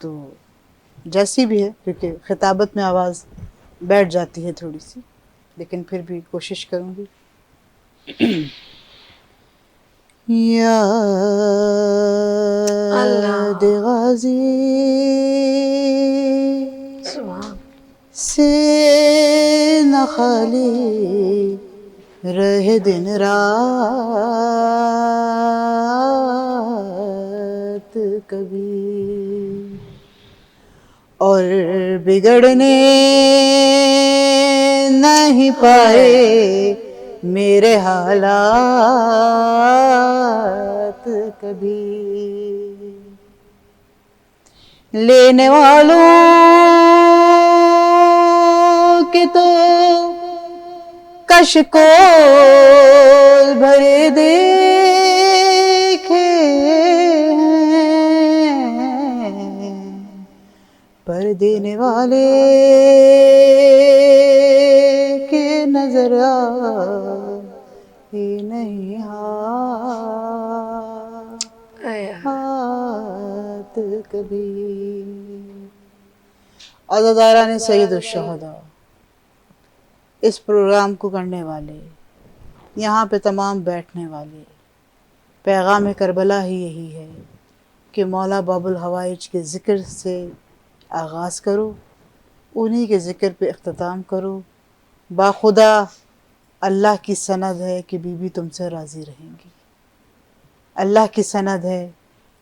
تو جیسی بھی ہے، کیونکہ خطابت میں آواز بیٹھ جاتی ہے تھوڑی سی، لیکن پھر بھی کوشش کروں گی. یاد غازی سے نہ خالی رہے دن رات کبھی، اور بگڑنے نہیں پائے میرے حالات کبھی. لینے والوں کے تو کشکول بھرے دیکھے ہیں، پر دینے والے کے نظر آئے نہیں ہاتھ کبھی. عزاداران سید الشہداء، اس پروگرام کو کرنے والے، یہاں پہ تمام بیٹھنے والے، پیغام کربلا ہی یہی ہے کہ مولا باب الحوائج کے ذکر سے آغاز کرو، انہی کے ذکر پہ اختتام کرو. باخدا اللہ کی سند ہے کہ بی بی تم سے راضی رہیں گی. اللہ کی سند ہے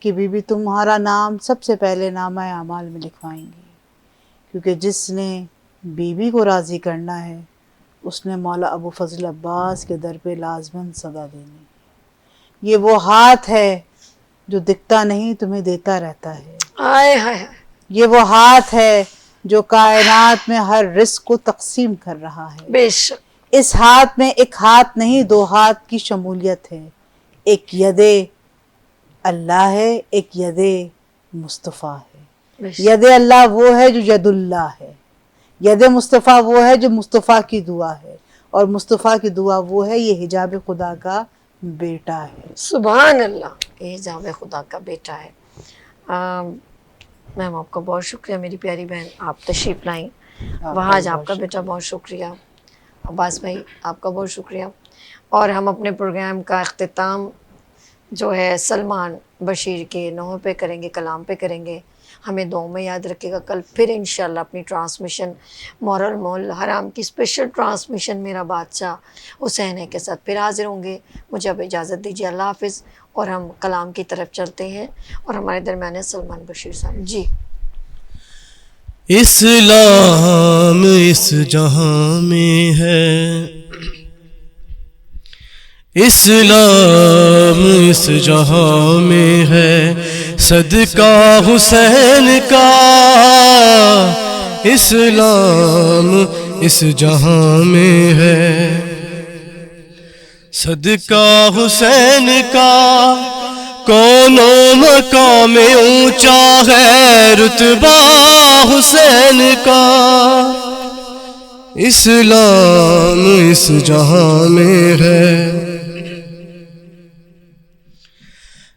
کہ بی بی تمہارا نام سب سے پہلے نامہ اعمال میں لکھوائیں گی، کیونکہ جس نے بی بی کو راضی کرنا ہے اس نے مولا ابو فضل عباس کے در پہ لازماً صدا دینی. یہ وہ ہاتھ ہے جو دکھتا نہیں تمہیں دیتا رہتا ہے. یہ وہ ہاتھ ہے جو کائنات میں ہر رزق کو تقسیم کر رہا ہے. بے شک اس ہاتھ میں ایک ہاتھ نہیں، دو ہاتھ کی شمولیت ہے. ایک ید اللہ ہے، ایک ید مصطفیٰ ہے. ید اللہ وہ ہے جو ید اللہ ہے، ید مصطفیٰ وہ ہے جو مصطفیٰ کی دعا ہے، اور مصطفیٰ کی دعا وہ ہے، یہ حجاب خدا کا بیٹا ہے. سبحان اللہ، یہ حجاب خدا کا بیٹا ہے. میم آپ کا بہت شکریہ، میری پیاری بہن، آپ تشریف لائیں. وہاج آپ کا بیٹا بہت شکریہ. عباس بھائی آپ کا بہت شکریہ. اور ہم اپنے پروگرام کا اختتام جو ہے سلمان بشیر کے نوحے پہ کریں گے، کلام پہ کریں گے. ہمیں دعاؤں میں یاد رکھے گا. کل پھر انشاءاللہ اپنی ٹرانسمیشن مورل مول حرام کی اسپیشل ٹرانسمیشن میرا بادشاہ حسین ہے کے ساتھ پھر حاضر ہوں گے. مجھے اب اجازت دیجیے، اللہ حافظ. اور ہم کلام کی طرف چلتے ہیں، اور ہمارے درمیان ہے سلمان بشیر صاحب. جی. اسلام اس جہاں میں ہے، اسلام اس جہاں میں ہے، صدقہ حسین کا. اسلام اس جہاں میں ہے، صدقہ حسین کا. کون مقام اونچا ہے، رتبہ حسین کا. اسلام اس جہاں میں ہے،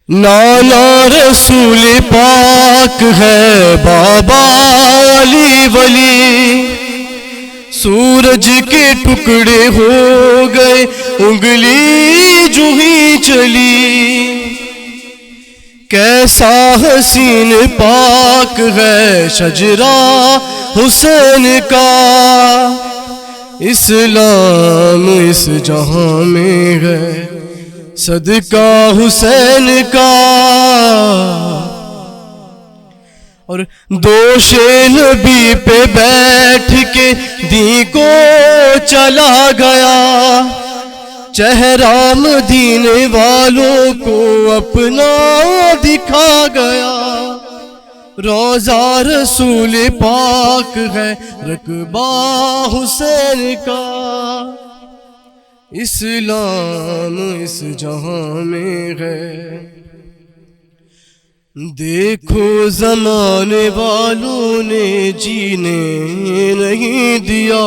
نانا رسول پاک ہے، بابا علی ولی. سورج کے ٹکڑے ہو گئے، انگلی جو ہی چلی. کیسا حسین پاک ہے شجرہ حسین کا. اسلام اس جہاں میں ہے، صدقہ حسین کا. اور دوش نبی پہ بیٹھ کے دین کو چلا گیا، چہرہ مدینے والوں کو اپنا دکھا گیا. روضہ رسول پاک ہے، رقبہ حسین کا. اسلام اس جہاں میں ہے. دیکھو زمانے والوں نے جینے نہیں دیا،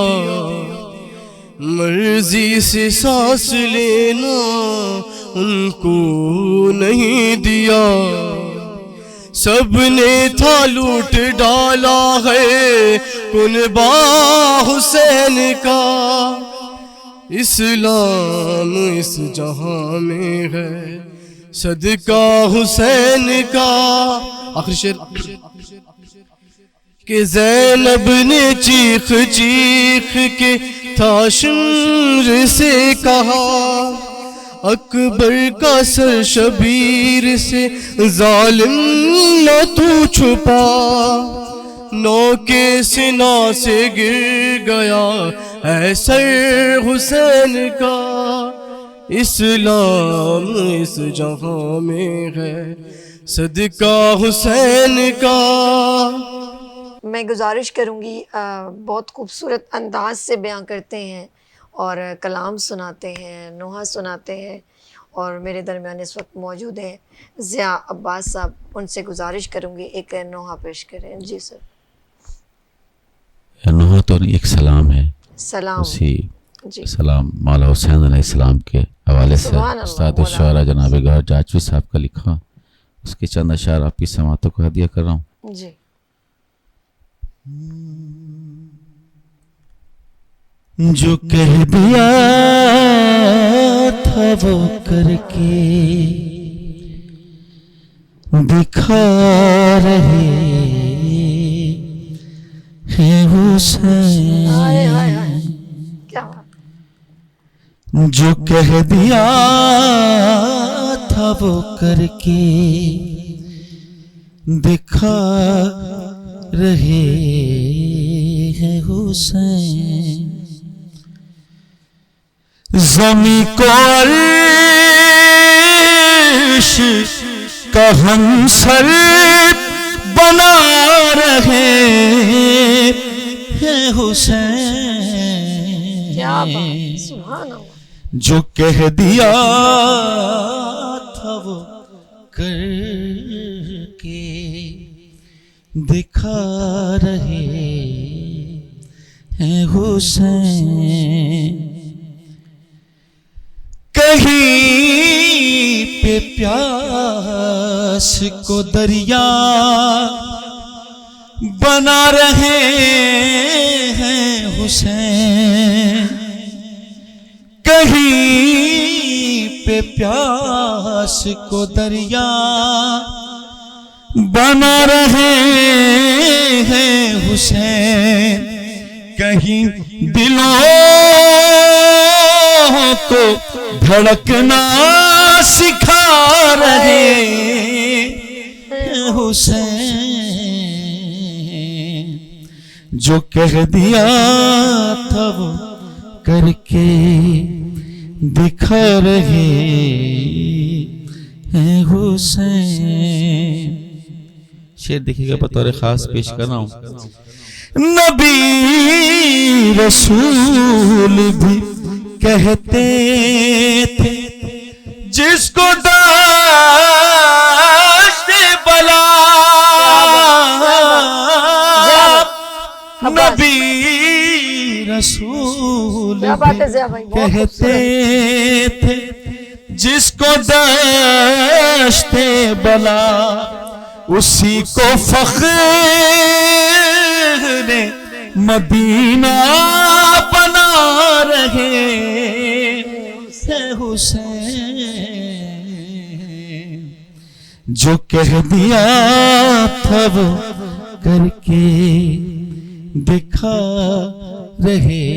مرضی سے سانس لینا ان کو نہیں دیا. سب نے تھا لوٹ ڈالا ہے کنبہ حسین کا. اسلام اس جہاں میں ہے صدقہ حسین کا. آخری شعر کہ زینب نے چیخ چیخ کے تھا شمر سے کہا اکبر کا سر شبیر سے ظالم نہ تو چھپا. نو کے سنا سے گر گیا ہے سر حسین کا. اسلام اس جہاں میں ہے صدقہ حسین کا. میں گزارش کروں گی بہت خوبصورت انداز سے بیان کرتے ہیں اور کلام سناتے ہیں, نوحہ سناتے ہیں, اور میرے درمیان اس وقت موجود ہیں ضیاء عباس صاحب. ان سے گزارش کروں گی ایک نوحہ پیش کریں. جی سر. نوحہ تو ایک سلام ہے, سلام. اسی جی سلام مولا حسین علیہ السلام کے حوالے سے سبحان اللہ. استاد الشعراء جناب گوہر جاجوی صاحب کا لکھا, اس کے چند اشعار آپ کی سماعتوں کو ہدیہ کر رہا ہوں. جی. جو کہہ دیا تھا وہ کر کے دکھا رہے ہیں حسین. ہائے ہائے ہائے کیا بات. جو کہہ دیا تھا وہ کر کے دکھا رہے ہیں حسین. زمیں کو عرش کا ہمسر بنا رہے ہیں حسین. کیا بات. سبحان اللہ. جو کہہ دیا تھا وہ کر کے دکھا رہے ہیں حسین. کہیں پہ پیاس کو دریا بنا رہے ہیں حسین. کہیں پہ پیاس کو دریا بنا رہے ہیں حسین. کہیں دلوں کو دھڑکنا سکھا رہے ہیں حسین. جو کہہ دیا تھا وہ کر کے دکھا رہے ہیں حسین. شعر دیکھیے گا بطور خاص پیش کر رہا ہوں. نبی رسول بھی کہتے تھے جس کو داشت بلا. نبی رسول بھی کہتے تھے جس کو داشت بلا اسی کو فخر مدینہ بنا رہے ہیں حسین. جو کہہ دیا تھا وہ کر کے دکھا رہے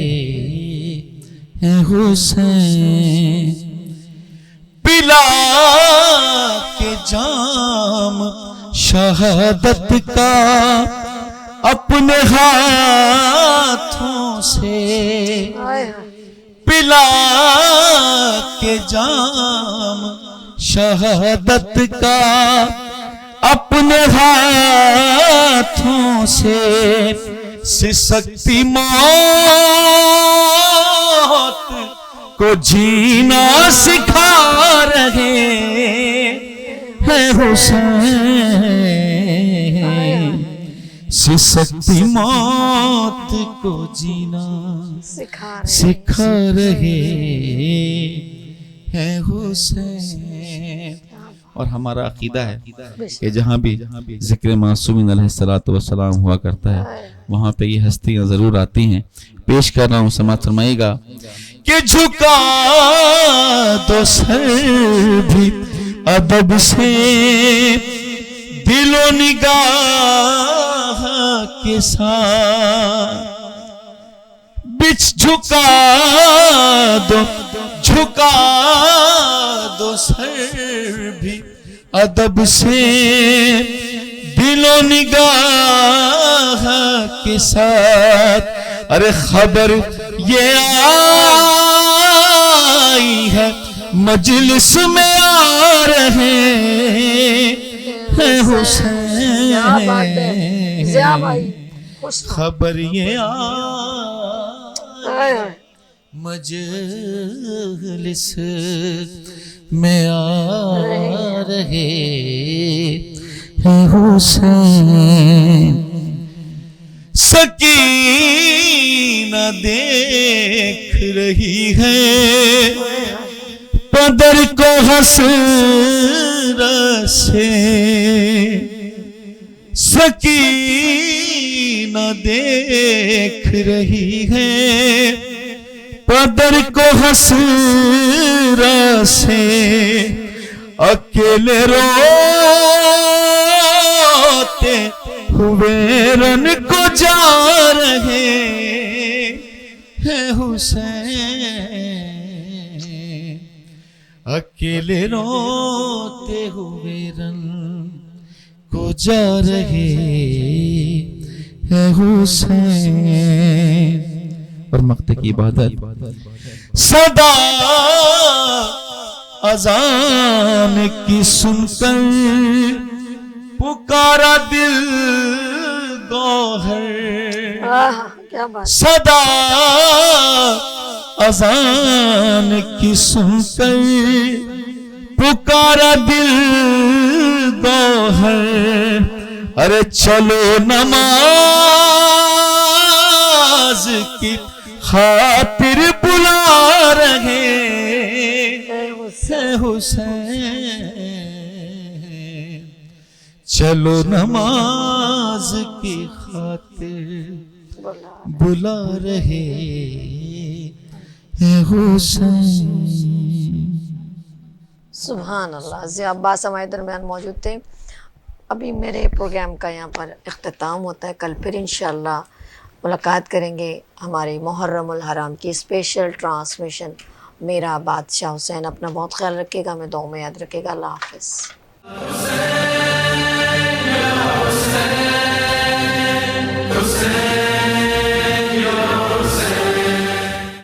ہیں حسین. پلا کے جام شہادت کا اپنے ہاتھوں سے پلا کے جام شہادت کا اپنے ہاتھوں سے سکتی موت کو جینا سکھا رہے ہیں حسین. سکتی موت کو جینا سکھا رہے ہیں حسین. اور ہمارا عقیدہ ہے کہ جہاں بھی ذکر معصومین علیہ الصلوۃ والسلام ہوا کرتا ہے وہاں پہ یہ ہستیاں ضرور آتی ہیں. پیش کر رہا ہوں, سماعت فرمائیے گا کہ جھکا دو سر بھی ادب سے دل و نگاہ کے ساتھ, بچ جھکا دو سر بھی ادب سے دل و نگاہ کے ساتھ. ارے خبر یہ آئی ہے مجلس میں آ رہے ہیں حسین, خبر یہ مجلس میں آ رہے ہیں حسین. سکینہ دیکھ رہی ہے پدر کو حسرت سے, سکینہ دیکھ رہی ہے پدر کو حسرت سے, اکیلے روتے ہوئے رن کو جا رہے ہیں حسین, اکیلے روتے ہوئے رن کو جا رہے ہیں حسین. اور مقطع کی عبادت صدا اذان کی سن کر پکارا دل گوہر, صدا اذان کی سن کر پکارا دل گوہر. ارے چلو نماز کی خاطر بلا رہے ہیں حسین, چلو نماز کی خاطر بلا رہے ہیں حسین. سبحان اللہ. ضیاء عباس ہمارے درمیان موجود تھے. ابھی میرے پروگرام کا یہاں پر اختتام ہوتا ہے. کل پھر انشاءاللہ ملاقات کریں گے ہمارے محرم الحرام کی اسپیشل ٹرانسمیشن میرا بادشاہ حسین. اپنا بہت خیال رکھیے گا, میں دعاؤں میں یاد رکھیے گا. اللہ حافظ.